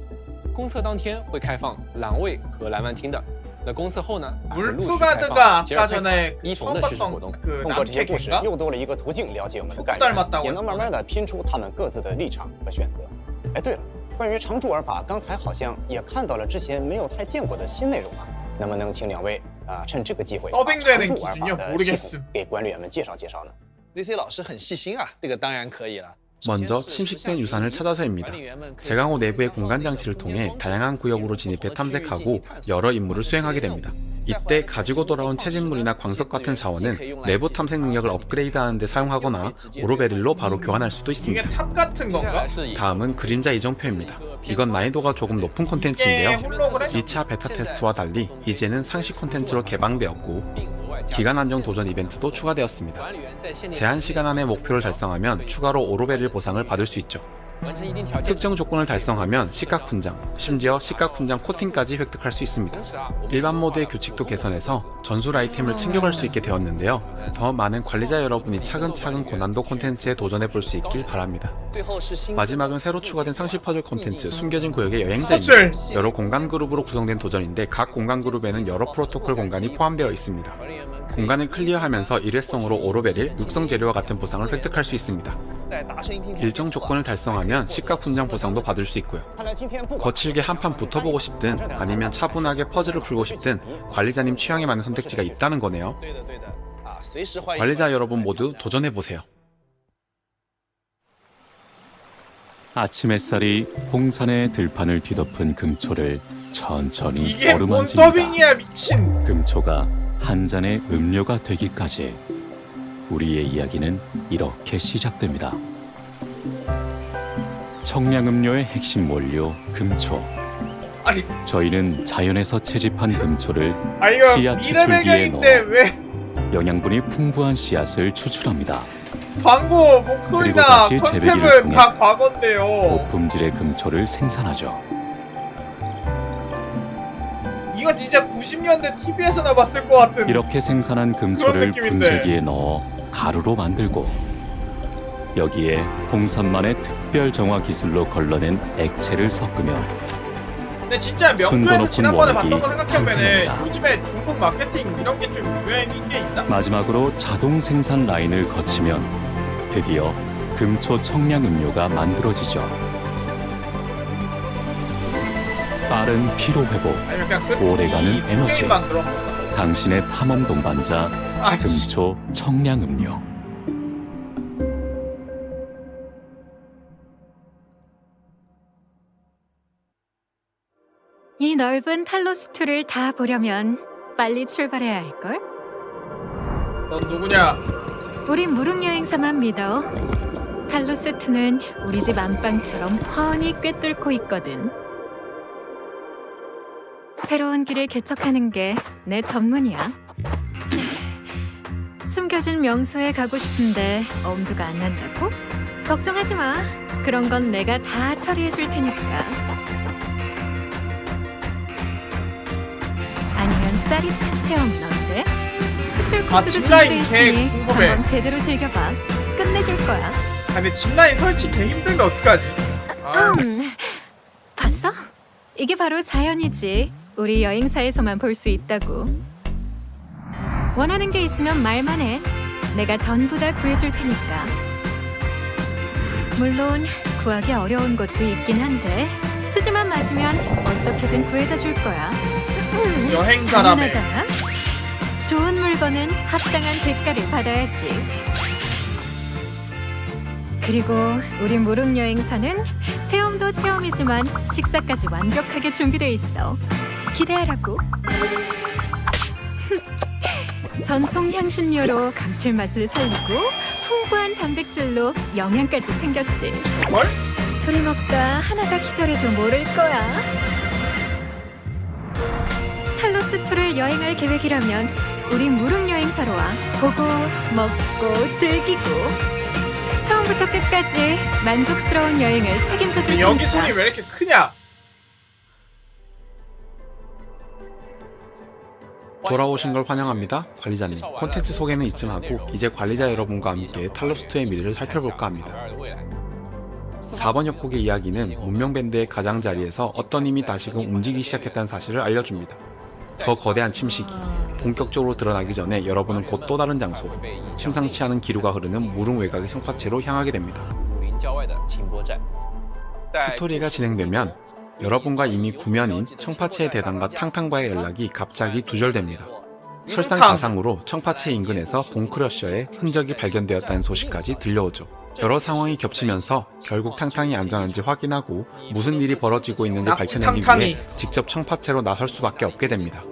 公测当天会开放栏位和栏外厅的，那公测后呢，会陆续开 물프가드가 放节 아까 日 전에 一同的试试活动。 그 通过这些故事， 남캐인가? 又多了一个途径了解我们的概 닮았다고 念，也能慢慢的拼出他们各自的立场和选择。哎，对了，关于常驻玩法，刚才好像也看到了之前没有太见过的新内容啊，能不能请两位趁这个机会 더빙되는 常驻玩 기준이요? 法的系 모르겠음. 统给管理员们介绍介绍呢。 那些老师很细心啊，这个当然可以了。 먼저 침식된 유산을 찾아서입니다. 제강호 내부의 공간 장치를 통해 다양한 구역으로 진입해 탐색하고 여러 임무를 수행하게 됩니다. 이때 가지고 돌아온 채집물이나 광석 같은 자원은 내부 탐색 능력을 업그레이드하는 데 사용하거나 오로베릴로 바로 교환할 수도 이게 있습니다. 탑 같은 건가? 다음은 그림자 이정표입니다. 이건 난이도가 조금 높은 콘텐츠인데요. 2차 베타 테스트와 달리 이제는 상시 콘텐츠로 개방되었고 기간 한정 도전 이벤트도 추가되었습니다. 제한 시간 안에 목표를 달성하면 추가로 오로베릴 보상을 받을 수 있죠. 특정 조건을 달성하면 식각 훈장, 심지어 식각 훈장 코팅까지 획득할 수 있습니다. 일반 모드의 규칙도 개선해서 전술 아이템을 챙겨갈 수 있게 되었는데요. 더 많은 관리자 여러분이 차근차근 고난도 콘텐츠에 도전해 볼 수 있길 바랍니다. 마지막은 새로 추가된 상시 퍼즐 콘텐츠 숨겨진 구역의 여행자입니다. 여러 공간 그룹으로 구성된 도전인데 각 공간 그룹에는 여러 프로토콜 공간이 포함되어 있습니다. 공간을 클리어하면서 일회성으로 오로베릴, 육성 재료와 같은 보상을 획득할 수 있습니다. 일정 조건을 달성하면 식각 훈장 보상도 받을 수 있고요. 거칠게 한판 붙어보고 싶든 아니면 차분하게 퍼즐을 풀고 싶든 관리자님 취향에 맞는 선택지가 있다는 거네요. 관리자 여러분 모두 도전해보세요. 아침 햇살이 홍산의 들판을 뒤덮은 금초를 천천히 이게 뭔 어루만집니다. 더빙이야 미친. 금초가 한 잔의 음료가 되기까지 우리의 이야기는 이렇게 시작됩니다. 청량음료의 핵심 원료 금초. 아니, 저희는 자연에서 채집한 금초를 아 이거 씨앗 미래 추출기에 배경인데 넣어 왜 영양분이 풍부한 씨앗을 추출합니다. 광고 그리고 목소리나 다시 재배기를 컨셉은 통해 다 과거인데요. 고품질의 금초를 생산하죠. 이거 진짜 90년대 TV에서나 봤을 것 같은. 이렇게 생산한 금초를 느낌인데. 분쇄기에 넣어 가루로 만들고 여기에 홍산만의 특별 정화 기술로 걸러낸 액체를 섞으면 근데 진짜 순도 명조에서 높은 지난번에 원액이 봤던 거 생각해보면은 탄생합니다. 요즘에 중국 마케팅 이런 게 좀 유행인 게 있다. 마지막으로 자동 생산 라인을 거치면 드디어 금초 청량 음료가 만들어지죠. 빠른 피로 회복, 아니 그냥 오래가는 이 에너지. 게임만 그런 거다. 당신의 탐험 동반자 아이씨. 금초 청량 음료. 이 넓은 탈로스2를 다 보려면 빨리 출발해야 할걸? 넌 누구냐? 우린 무릉여행사만 믿어. 탈로스2는 우리 집 안방처럼 훤히 꿰뚫고 있거든. 새로운 길을 개척하는 게 내 전문이야. 숨겨진 명소에 가고 싶은데 엄두가 안 난다고? 걱정하지 마. 그런 건 내가 다 처리해 줄 테니까. 아니면 짜릿한 체험 어때? 특별 코스도 짚라인 준비돼 개 있으니 궁금해. 한번 제대로 즐겨봐. 끝내줄 거야. 아, 근데 짚라인 설치 개 힘들면 어떡하지? 아, 봤어? 이게 바로 자연이지. 우리 여행사에서만 볼 수 있다고. 원하는 게 있으면 말만 해. 내가 전부 다 구해줄 테니까. 물론 구하기 어려운 것도 있긴 한데 수지만 맞으면 어떻게든 구해다 줄 거야. 여행사라며. 당연하잖아. 좋은 물건은 합당한 대가를 받아야지. 그리고 우리 무릉여행사는 체험도 체험이지만 식사까지 완벽하게 준비돼 있어. 기대하라고. 전통 향신료로 감칠맛을 살리고 풍부한 단백질로 영양까지 챙겼지. 뭘? 둘이 먹다 하나가 기절해도 모를 거야. 탈로스2를 여행할 계획이라면 우린 무릉여행사로 와. 보고 먹고 즐기고 처음부터 끝까지 만족스러운 여행을 책임져 줄 여기 테니까. 손이 왜 이렇게 크냐? 돌아오신 걸 환영합니다. 관리자님, 콘텐츠 소개는 이쯤 하고 이제 관리자 여러분과 함께 탈로스2의 미래를 살펴볼까 합니다. 4번 협곡의 이야기는 문명밴드의 가장자리에서 어떤 힘이 다시금 움직이기 시작했다는 사실을 알려줍니다. 더 거대한 침식이 본격적으로 드러나기 전에 여러분은 곧 또 다른 장소, 심상치 않은 기류가 흐르는 무릉 외곽의 성파체로 향하게 됩니다. 스토리가 진행되면 여러분과 이미 구면인 청파체의 대당과 탕탕과의 연락이 갑자기 두절됩니다. 설상가상으로 청파체 인근에서 봉크러셔의 흔적이 발견되었다는 소식까지 들려오죠. 여러 상황이 겹치면서 결국 탕탕이 안전한지 확인하고 무슨 일이 벌어지고 있는지 밝혀내기 위해 직접 청파체로 나설 수밖에 없게 됩니다.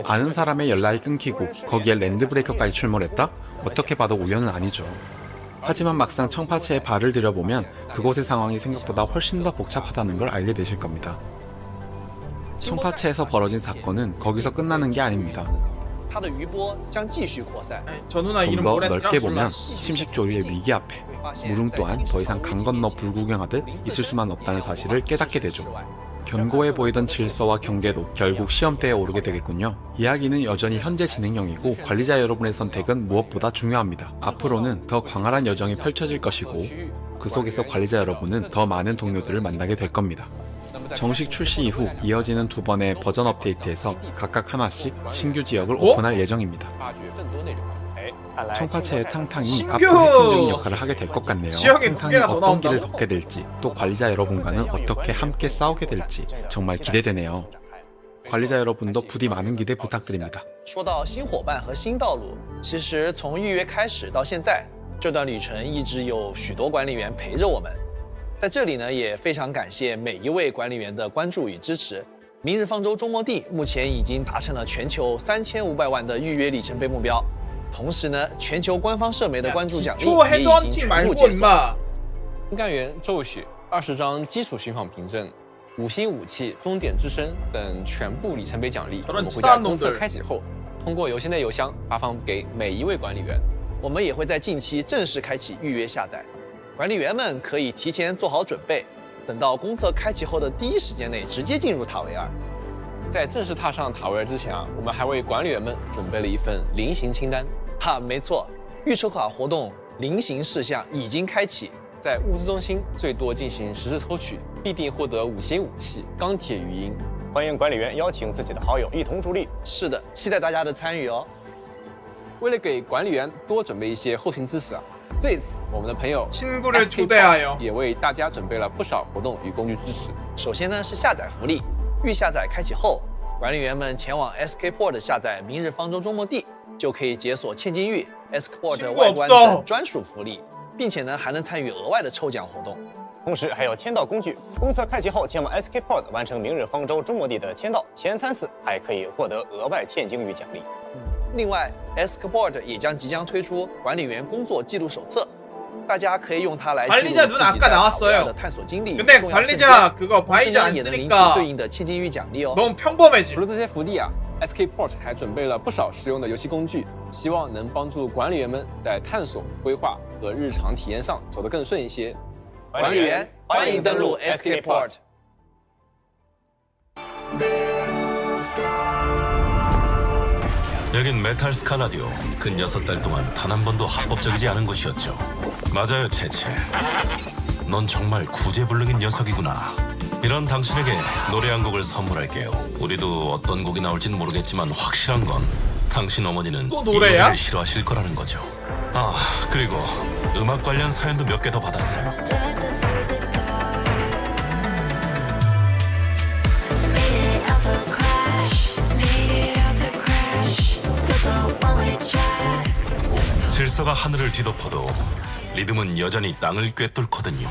아는 사람의 연락이 끊기고 거기에 랜드브레이커까지 출몰했다? 어떻게 봐도 우연은 아니죠. 하지만 막상 청파체에 발을 들여보면 그곳의 상황이 생각보다 훨씬 더 복잡하다는 걸 알게 되실 겁니다. 청파체에서 벌어진 사건은 거기서 끝나는 게 아닙니다. 저 누나 좀 이름 더 뭐랬더라? 넓게 보면 몰라. 침식조류의 위기 앞에 무릉 또한 더 이상 강 건너 불구경하듯 있을 수만 없다는 사실을 깨닫게 되죠. 견고해 보이던 질서와 경계도 결국 시험대에 오르게 되겠군요. 이야기는 여전히 현재 진행형이고 관리자 여러분의 선택은 무엇보다 중요합니다. 앞으로는 더 광활한 여정이 펼쳐질 것이고 그 속에서 관리자 여러분은 더 많은 동료들을 만나게 될 겁니다. 정식 출시 이후 이어지는 두 번의 버전 업데이트에서 각각 하나씩 신규 지역을 오픈할 예정입니다. 청파체의 탕탕이 신규 앞으로 핵심적인 역할을 하게 될 것 같네요. 지역에 두 탕탕이 개가 더 어떤 길을 나온다고? 걷게 될지 또 관리자 여러분과는 어떻게 함께 싸우게 될지 정말 기대되네요. 관리자 여러분도 부디 많은 기대 부탁드립니다. 说到新伙伴和新道路，其实从预约开始到现在，这段旅程一直有许多管理员陪着我们。在这里呢，也非常感谢每一位管理员的关注与支持。明日方舟周末地目前已经达成了全球3500万的预约里程碑目标，同时呢，全球官方社媒的关注奖励也已经全部解锁。 干员骤雪20张基础巡访凭证、5星武器、终点之声等全部里程碑奖励，我们会在公测开启后，通过邮件内邮箱发放给每一位管理员。我们也会在近期正式开启预约下载，管理员们可以提前做好准备，等到公测开启后的第一时间内直接进入塔维尔。在正式踏上塔维尔之前啊，我们还为管理员们准备了一份临行清单。哈，没错，预抽卡活动临行事项已经开启。 在物资中心最多进行10次抽取，必定获得5星武器钢铁鱼鹰。欢迎管理员邀请自己的好友一同助力。是的，期待大家的参与哦。为了给管理员多准备一些后勤知识啊，这次我们的朋友 친구를 초대하여 也为大家准备了不少活动与工具支持。首先呢是下载福利，预下载开启后，管理员们前往 SK Port 下载《明日方舟周末地》，就可以解锁千金玉、SK Port 外观等专属福利。 并且呢，还能参与额外的抽奖活动，同时还有签到工具。公测开启后，前往 SK Port 完成明日方舟周末地的签到，前3次还可以获得额外现金与奖励。另外 ，SK Port 也将即将推出管理员工作记录手册，大家可以用它来记录自己在塔维尔的探索经历。 근데 관리자 그거 바이자 안 也能领取 쓰니까 对应的千金玉奖励哦。 너무 평범해지. 除了这些福利啊 ，SK Port 还准备了不少实用的游戏工具，希望能帮助管理员们在探索、规划和日常体验上走得更顺一些。管理员欢迎登录 SK Port。 여긴 메탈 스칼라디오. 근 6달 동안 단 한 번도 합법적이지 않은 곳이었죠. 맞아요, 채채. 넌 정말 구제불능인 녀석이구나. 이런 당신에게 노래 한 곡을 선물할게요. 우리도 어떤 곡이 나올진 모르겠지만 확실한 건 당신 어머니는 또 이 노래야? 노래를 싫어하실 거라는 거죠. 아, 그리고 음악 관련 사연도 몇 개 더 받았어요. 질서가 하늘을 뒤덮어도 리듬은 여전히 땅을 꿰뚫거든요.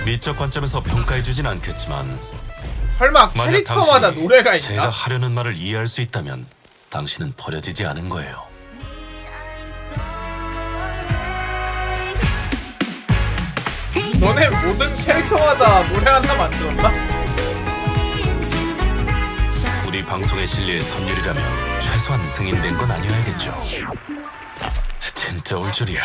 미적 관점에서 평가해주진 않겠지만 설마 만약 캐릭터마다 당신이 노래가 제가 있나? 하려는 말을 이해할 수 있다면 당신은 버려지지 않은 거예요. 너네 모든 캐릭터마다 노래 하나 만들었나? 우리 방송에 실릴 선율이라면 최소한 승인된 건 아니어야겠죠. 진짜 올 줄이야.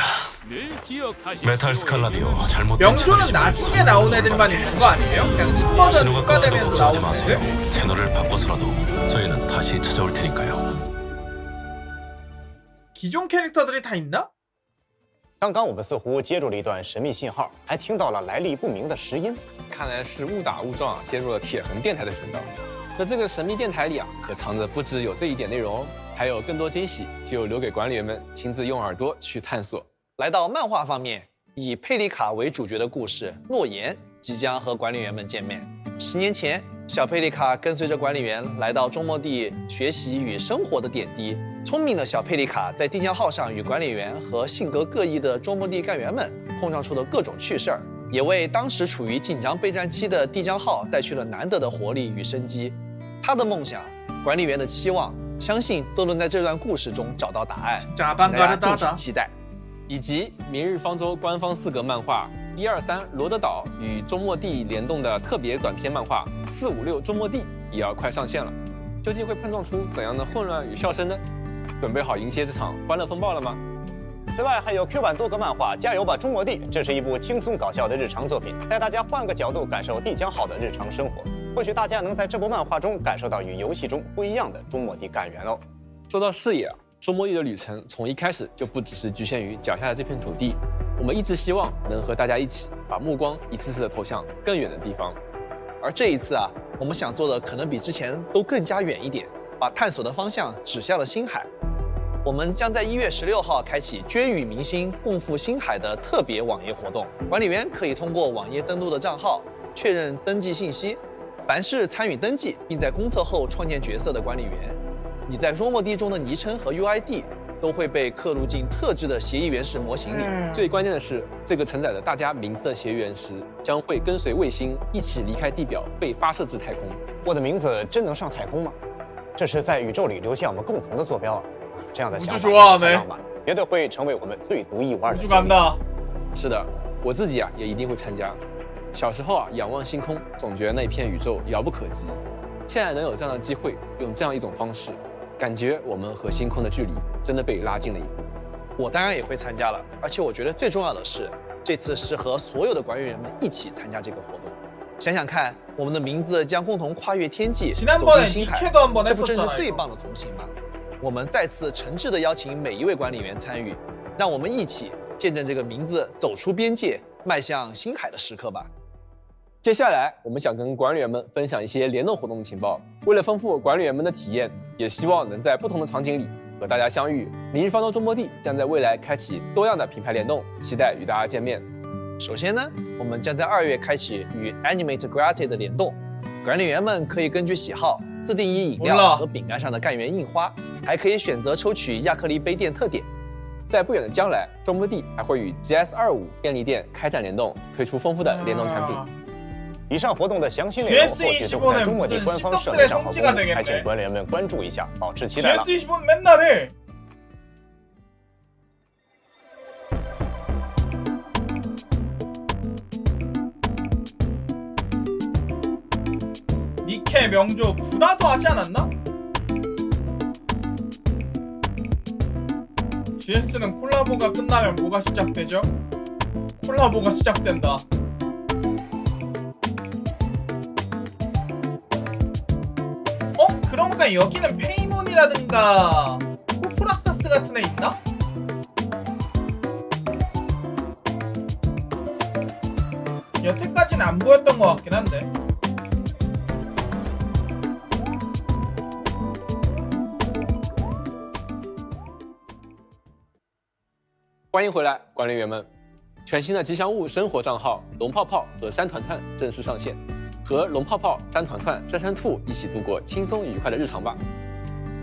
메탈 스칼라디오 잘못 명조는 나중에 나온 애들만 있는 거 아니에요? 그냥 10버전 신호가 추가되면서 끊어도 나오는 마세요. 애들? 채널을 바꿔서라도 저희는 다시 찾아올 테니까요. 기존 캐릭터들이 다 있나? 刚刚我们似乎接入了一段神秘信号，还听到了来历不明的石音。看来是误打误撞接入了铁痕电台的频道。那这个神秘电台里啊，可藏着不只有这一点内容哦，还有更多惊喜，就留给管理员们亲自用耳朵去探索。来到漫画方面，以佩里卡为主角的故事《诺言》即将和管理员们见面。10年前，小佩里卡跟随着管理员来到中末地学习与生活的点滴。聪明的小佩里卡在地江号上与管理员和性格各异的中末地干员们碰撞出的各种趣事儿，也为当时处于紧张备战期的地江号带去了难得的活力与生机。他的梦想，管理员的期望，相信都能在这段故事中找到答案，请大家敬请期待。以及《明日方舟》官方4格漫画123罗德岛与周末地联动的特别短篇漫画456周末地也要快上线了，究竟会碰撞出怎样的混乱与笑声呢？准备好迎接这场欢乐风暴了吗？此外，还有 Q 版多格漫画《加油吧，中末地》，这是一部轻松搞笑的日常作品，带大家换个角度感受地江号的日常生活。或许大家能在这部漫画中感受到与游戏中不一样的中末地干员哦。说到视野啊，周末地的旅程从一开始就不只是局限于脚下的这片土地，我们一直希望能和大家一起把目光一次次的投向更远的地方。而这一次啊，我们想做的可能比之前都更加远一点，把探索的方向指向了星海。我们将在1月16号开启捐与明星共赴星海的特别网页活动，管理员可以通过网页登录的账号确认登记信息。凡是参与登记并在公测后创建角色的管理员，你在中末地中的昵称和 UID 都会被刻录进特制的协议原石模型里。最关键的是，这个承载着大家名字的协议原石将会跟随卫星一起离开地表，被发射至太空。我的名字真能上太空吗？这是在宇宙里留下我们共同的坐标啊！这样的想法太浪漫，绝对会成为我们最独一无二的经历。是的，我自己啊也一定会参加。小时候啊，仰望星空，总觉得那片宇宙遥不可及。现在能有这样的机会，用这样一种方式，感觉我们和星空的距离真的被拉近了一步。我当然也会参加了，而且我觉得最重要的是，这次是和所有的管理员们一起参加这个活动。想想看，我们的名字将共同跨越天际，走进星海，这不正是最棒的同行吗？我们再次诚挚地邀请每一位管理员参与，让我们一起见证这个名字走出边界，迈向星海的时刻吧。接下来，我们想跟管理员们分享一些联动活动的情报。为了丰富管理员们的体验，也希望能在不同的场景里和大家相遇。明日方舟周末地将在未来开启多样的品牌联动，期待与大家见面。首先呢，我们将在2月开启与 Animate Gratis 的联动，管理员们可以根据喜好自定义饮料和饼干上的干员印花，还可以选择抽取亚克力杯垫特点。在不远的将来，周末地还会与 GS25 便利店开展联动，推出丰富的联动产品。以上活动的详细内容或许都会在中末地官方社媒账号公布，还请管理员们关注一下，保持期待了。GS25는 맨날 해. 니케 명조 구라도 하지 않았나? GS는 콜라보가 끝나면 뭐가 시작되죠? 콜라보가 시작된다. 그런가 여기는 페이몬이라든가 호프락사스 같은 애 있나? 여태까지는 안 보였던 것 같긴 한데. 欢迎回来，管理员们！全新的吉祥物生活账号龙泡泡和山团团正式上线，和龙泡泡、山团团、山山兔一起度过轻松愉快的日常吧。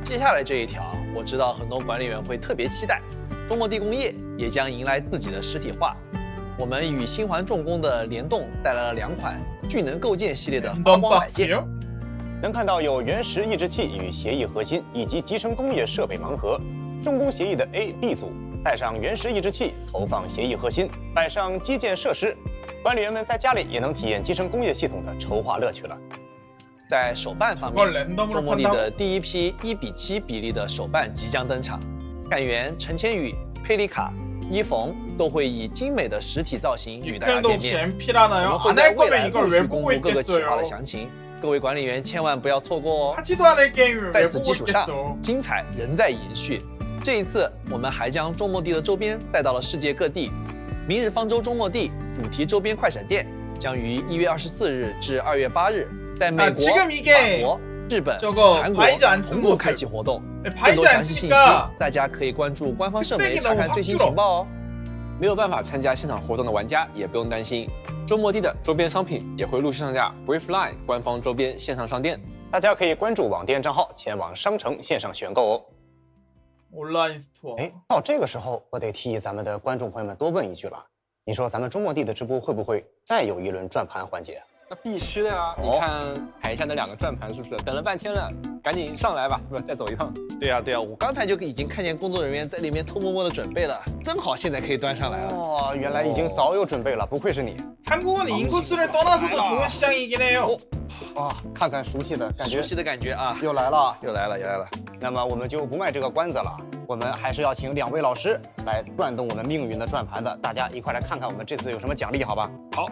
接下来这一条，我知道很多管理员会特别期待，中末地工业也将迎来自己的实体化。我们与星环重工的联动带来了2款巨能构建系列的发光摆件，能看到有原石抑制器与协议核心，以及集成工业设备盲盒。重工协议的 A、B 组带上原石抑制器，投放协议核心，带上基建设施，管理员们在家里也能体验集成工业系统的筹划乐趣了。在手办方面，中末地的第一批1:7比例的手办即将登场，干员陈千羽、佩里卡、伊冯都会以精美的实体造型与大家见面。我们会在未来陆续公布各个企划的详情，各位管理员千万不要错过哦。在此基础上，精彩仍在延续。这一次，我们还将中末地的周边带到了世界各地。明日方舟中末地主题周边快闪店将于1月24日至2月8日在美国、法国、日本、韩国同步开启活动。更多详细信息，大家可以关注官方社媒查看最新情报哦。没有办法参加现场活动的玩家也不用担心，周末地的周边商品也会陆续上架 Briefline 官方周边线上商店。大家可以关注网店账号，前往商城线上选购哦。 온라인 스토어. 哎，到这个时候，我得替咱们的观众朋友们多问一句了，你说咱们周末地的直播会不会再有一轮转盘环节？ 那必须的呀！你看台下那2个转盘是不是等了半天了？赶紧上来吧，是不是再走一趟？对啊，对啊，我刚才就已经看见工作人员在里面偷摸摸的准备了，正好现在可以端上来了。哦，原来已经早有准备了，不愧是你。 한국은 인구수를 떠나서도 좋은 시장이긴 해요. 啊，看看熟悉的感觉，熟悉的感觉啊，又来了，又来了，又来了。那么我们就不卖这个关子了，我们还是要请2位老师来转动我们命运的转盘的，大家一块来看看我们这次有什么奖励，好吧？好。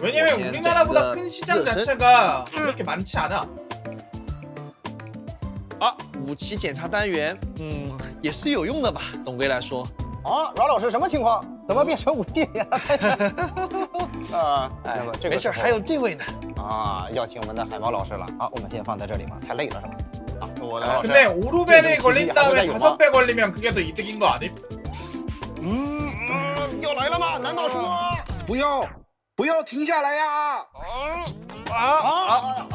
왜냐면 우리나라보다 큰 시장 자체가 그렇게 많지 않아. 啊，武器检查单元，也是有用的吧？总归来说。啊，阮老师什么情况？怎么变成武帝呀？那么这个没事，还有这位呢。啊，要请我们的海毛老师了。好，我们先放在这里嘛，太累了是吧？啊，我的老师。 근데 오르벨이 걸린 다음에 5배 걸리면 그게 더 이득인 거 아님? 要来了吗？难道说？不要停下来呀！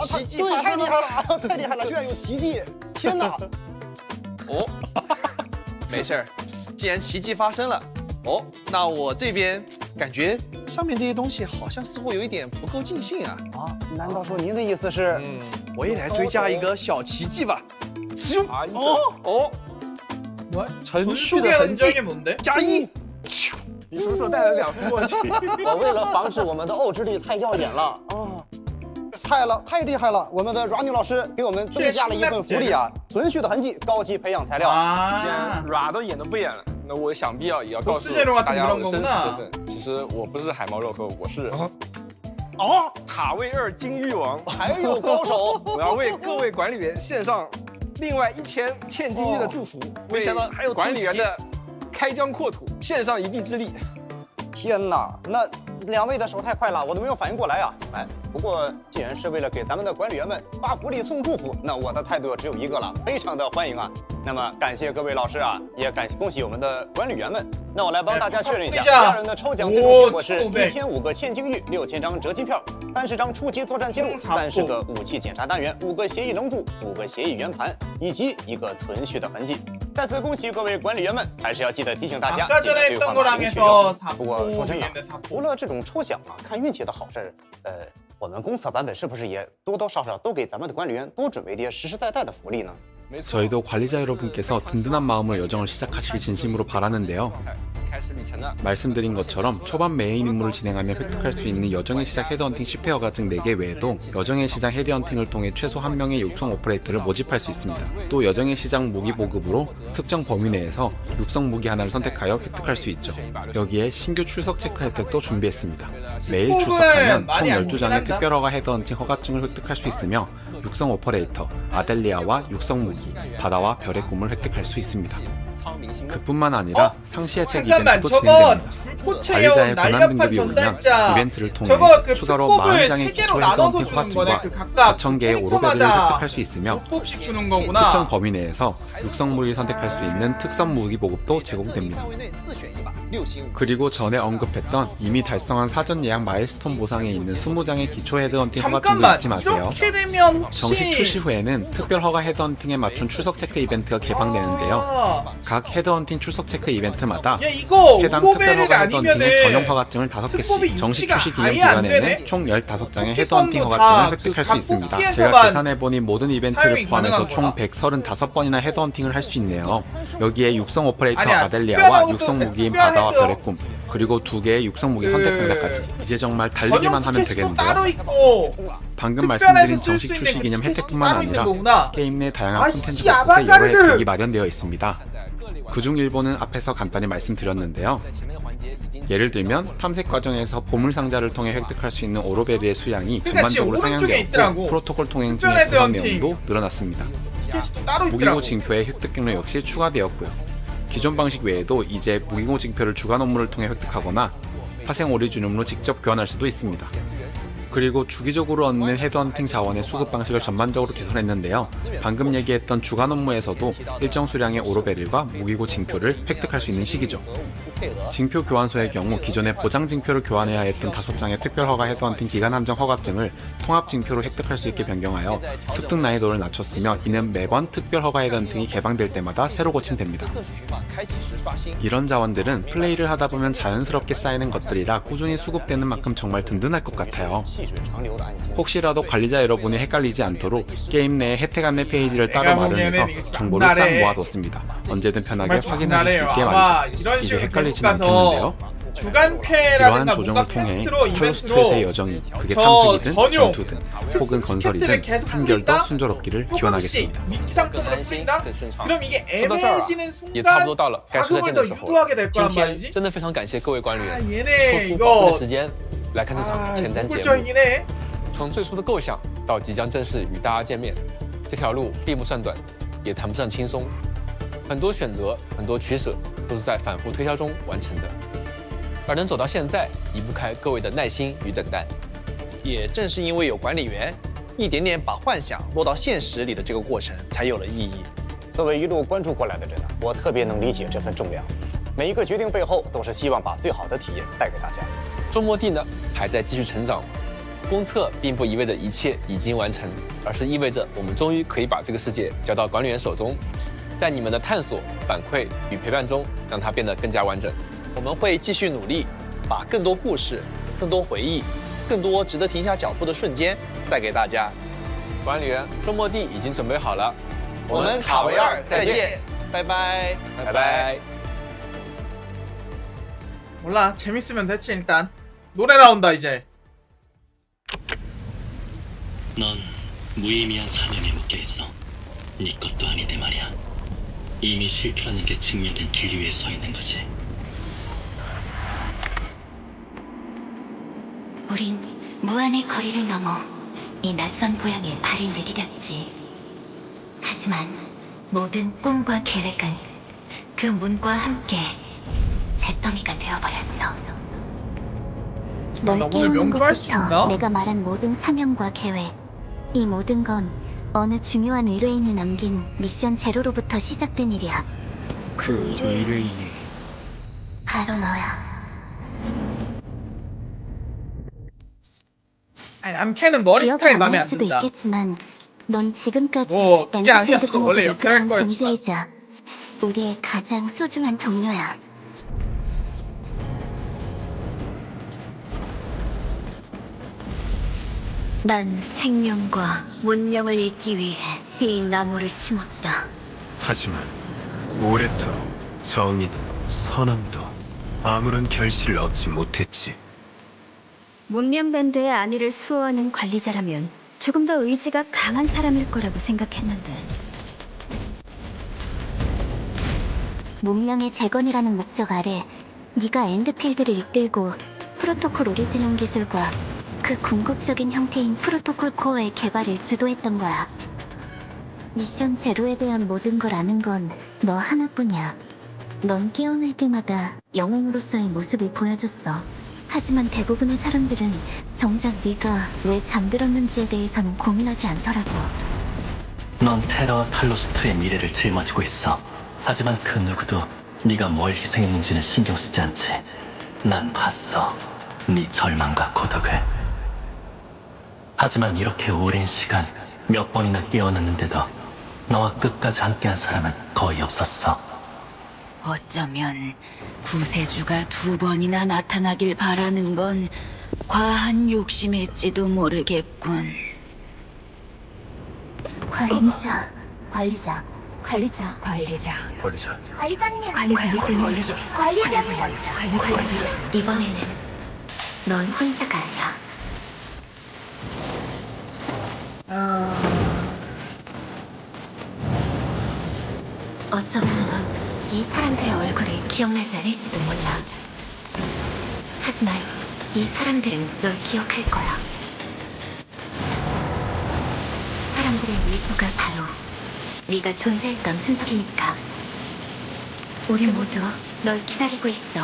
奇迹对，发生了，太厉害了，太厉害了，居然有奇迹！天哪！哦，没事儿，既然奇迹发生了，哦，那我这边感觉上面这些东西好像似乎有一点不够尽兴啊。啊，难道说您的意思是？我也来追加一个小奇迹吧。程序的痕迹加1。 你叔叔带了2副过去。我为了防止我们的沤之力太耀眼了啊，太厉害了！我们的阮女老师给我们增加了一份福利啊，存续的痕迹高级培养材料。既然阮都演都不演了，那我想必也要告诉大家我的真实身份。其实我不是海猫肉和，我是塔位2金玉王，还有高手。我要为各位管理员献上另外1000千金玉的祝福，没想到还有管理员的开疆扩土献上一臂之力。 天哪，那2位的手太快了，我都没有反应过来啊！哎，不过既然是为了给咱们的管理员们发福利送祝福，那我的态度只有一个了，非常的欢迎啊！那么感谢各位老师啊，也恭喜我们的管理员们。那我来帮大家确认一下，第2轮的抽奖最终结果是1005个千金玉、6000张折金票、30张初级作战记录、30个武器检查单元、5个协议龙柱、5个协议圆盘，以及1个存续的痕迹。再次恭喜各位管理员们，还是要记得提醒大家，记得兑换码领取哦。不过说真的，除了这种抽奖啊、看运气的好事儿，我们公测版本是不是也多多少少都给咱们的管理员多准备点实实在在的福利呢？ 저희도 관리자 여러분께서 든든한 마음으로 여정을 시작하시길 진심으로 바라는데요. 말씀드린 것처럼 초반 메인 임무를 진행하며 획득할 수 있는 여정의 시작 헤드헌팅 10회어 가증 4개 외에도 여정의 시장 헤드헌팅을 통해 최소 1명의 육성 오퍼레이터를 모집할 수 있습니다. 또 여정의 시장 무기 보급으로 특정 범위 내에서 육성 무기 하나를 선택하여 획득할 수 있죠. 여기에 신규 출석 체크 혜택도 준비했습니다. 매일 출석하면 총 12장의 특별허가 헤드헌팅 허가증을 획득할 수 있으며 육성 오퍼레이터, 아델리아와 육성 무기, 바다와 별의 꿈을 획득할 수 있습니다. 그뿐만 아니라 상시 혜택 이벤트도 진행됩니다. 관리자의 권한 등급이 오르면 이벤트를 통해 추가로 40장의 기초 헤드헌팅 허가증과 4,000개의 오로베를 획득할 수 있으며 특정 범위 내에서 육성 무기를 선택할 수 있는 특선 무기 보급도 제공됩니다. 그리고 전에 언급했던 이미 달성한 사전 예약 마일스톤 보상에 있는 20장의 기초 헤드헌팅 허가증도 잊지 마세요. 정식 출시 후에는 특별 허가 헤드헌팅에 맞춘 출석 체크 이벤트가 개방되는데요. 각 헤드헌팅 출석 체크 이벤트마다 해당 특별 허가 헤드헌팅의 전용 허가증을 5개씩, 정식 출시 기념 기간에는 총 15장의 헤드헌팅 허가증을 획득할 수 있습니다. 제가 계산해보니 모든 이벤트를 포함해서 총 135번이나 헤드헌팅을 할 수 있네요. 여기에 육성 오퍼레이터 아델리아와 육성 무기인 바다와 별의 꿈, 그리고 2개의 육성 무기 선택 상자까지 이제 정말 달리기만 하면 되겠는데요. 방금 말씀드린 정식 출시 기념 혜택뿐만 아니라 게임 내 다양한 콘텐츠가 곳에 여러 혜택이 마련되어 있습니다. 그중 일부는 앞에서 간단히 말씀드렸는데요. 예를 들면 탐색 과정에서 보물 상자를 통해 획득할 수 있는 오로베리의 수량이 전반적으로 상향되었고 프로토콜 통행증의 보상 내용도 늘어났습니다. 무기고 징표의 획득 경로 역시 추가되었고요. 기존 방식 외에도 이제 무기고 징표를 주간 업무를 통해 획득하거나 파생 오리지늄으로 직접 교환할 수도 있습니다. 그리고 주기적으로 얻는 헤드헌팅 자원의 수급 방식을 전반적으로 개선했는데요. 방금 얘기했던 주간 업무에서도 일정 수량의 오로베릴과 무기고 징표를 획득할 수 있는 시기죠. 징표 교환소의 경우 기존에 보장 징표를 교환해야 했던 5장의 특별 허가 헤드헌팅 기간 한정 허가증을 통합 징표로 획득할 수 있게 변경하여 습득 난이도를 낮췄으며 이는 매번 특별 허가 헤드헌팅이 개방될 때마다 새로 고침됩니다. 이런 자원들은 플레이를 하다 보면 자연스럽게 쌓이는 것들이라 꾸준히 수급되는 만큼 정말 든든할 것 같아요. 혹시라도 관리자 여러분이 헷갈리지 않도록 게임 내에 혜택 안내 페이지를 따로 마련해서 정보를 싹 모아뒀습니다. 언제든 편하게 확인하실 수 있게 말이죠. 이제 헷갈리진 않겠는데요? 이러한 조정을 통해 탈로스 투엣의 여정이 그게 탐색이든 전투 든 혹은 건설이든 한결 더 순조롭기를 기원하겠습니다. 미끼 상품으로 쓰인다? 그럼 이게 说到这儿啊 애매해지는 也差不 순간 多到了该出再 자금을 见的 더 时候 유도하게 될 今 거란 天 말이지? 真的非常感谢各位官员 아 抽 얘네 出宝贵的 이거 时间来看这场前瞻节目。 꿀적이긴 해. 从最初的构想到即将正式与大家见面，这条路并不算短，也谈不上轻松。很多选择，很多取舍，都是在反复推销中完成的。而能走到现在，离不开各位的耐心与等待。也正是因为有管理员，一点点把幻想落到现实里的这个过程，才有了意义。作为一路关注过来的人，我特别能理解这份重量。每一个决定背后，都是希望把最好的体验带给大家。周末地呢，还在继续成长。公测并不意味着一切已经完成，而是意味着我们终于可以把这个世界交到管理员手中，在你们的探索、反馈与陪伴中，让它变得更加完整。我们会继续努力，把更多故事、更多回忆、更多值得停下脚步的瞬间带给大家。管理员，周末地已经准备好了，我们塔维尔再见，拜拜，拜拜。 몰라 재밌으면 됐지 일단. 노래 나온다 이제. 넌 무의미한 사명에 묶여있어. 네 것도 아닌데 말이야. 이미 실패라는 게 증명된 길 위에 서 있는 거지. 우린 무한의 거리를 넘어 이 낯선 고향에 발을 내디뎠지. 하지만 모든 꿈과 계획은 그 문과 함께 잿더미가 되어버렸어. 널 오늘 깨우는 명주할 수 것부터 있나? 내가 말한 모든 사명과 계획, 이 모든 건 어느 중요한 의뢰인이 남긴 미션 제로로부터 시작된 일이야. 그 의뢰인이 바로 너야. 아니 남캐는 머리 기억이 스타일 안 마음에 날 안 수도 든다. 있겠지만 넌 지금까지 뭐 그게 아니었어. 엔터테인먼트 원래 이렇게 할 강한 거였지만. 존재이자 우리의 가장 소중한 동료야. 난 생명과 문명을 잇기 위해 이 나무를 심었다. 하지만 오랫도록 정의도 선함도 아무런 결실을 얻지 못했지. 문명밴드의 안위를 수호하는 관리자라면 조금 더 의지가 강한 사람일 거라고 생각했는데. 문명의 재건이라는 목적 아래 네가 엔드필드를 이끌고 프로토콜 오리지널 기술과 그 궁극적인 형태인 프로토콜 코어의 개발을 주도했던 거야. 미션 제로에 대한 모든 걸 아는 건 너 하나뿐이야. 넌 깨어날 때마다 영웅으로서의 모습을 보여줬어. 하지만 대부분의 사람들은 정작 네가 왜 잠들었는지에 대해서는 고민하지 않더라고. 넌 테러와 탈로스2의 미래를 짊어지고 있어. 하지만 그 누구도 네가 뭘 희생했는지는 신경 쓰지 않지. 난 봤어. 네 절망과 고독을. 하지만 이렇게 오랜 시간 몇 번이나 깨어났는데도 너와 끝까지 함께한 사람은 거의 없었어. 어쩌면 구세주가 2번이나 나타나길 바라는 건 과한 욕심일지도 모르겠군. 관리자. 이번에는 넌 혼자가 아니야. 어쩌면 넌 이 사람들의 얼굴을 기억나지 않을지도 몰라. 하지만 이 사람들은 널 기억할 거야. 사람들의 미소가 바로 네가 존재했던 흔적이니까. 우리 모두 널 기다리고 있어.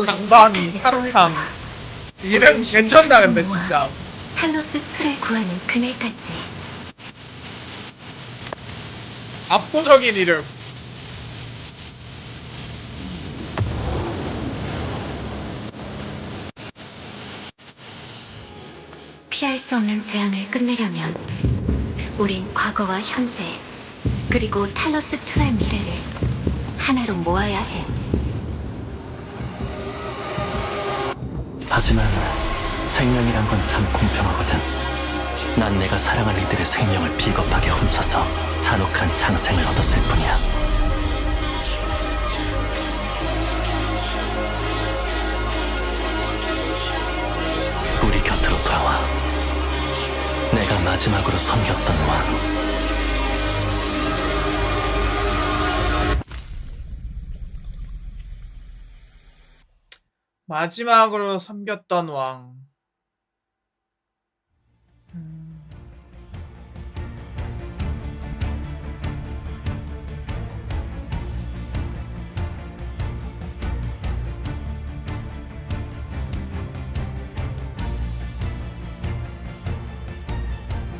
장단이 사탕 이름 괜찮다 근데 진짜. 탈로스 풀을 구하는 그날까지. 압도적인 이름. 피할 수 없는 재앙을 끝내려면 우린 과거와 현재 그리고 탈로스2의 미래를 하나로 모아야 해. 하지만 생명이란 건 참 공평하거든. 난 내가 사랑할 이들의 생명을 비겁하게 훔쳐서 잔혹한 장생을 얻었을 뿐이야. 우리 곁으로 돌아와. 내가 마지막으로 섬겼던 왕. 마지막으로 섬겼던 왕.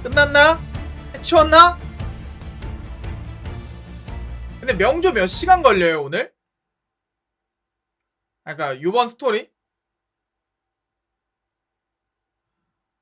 끝났나? 해치웠나? 근데 명조 몇 시간 걸려요 오늘? 아, 그니까 요번 스토리?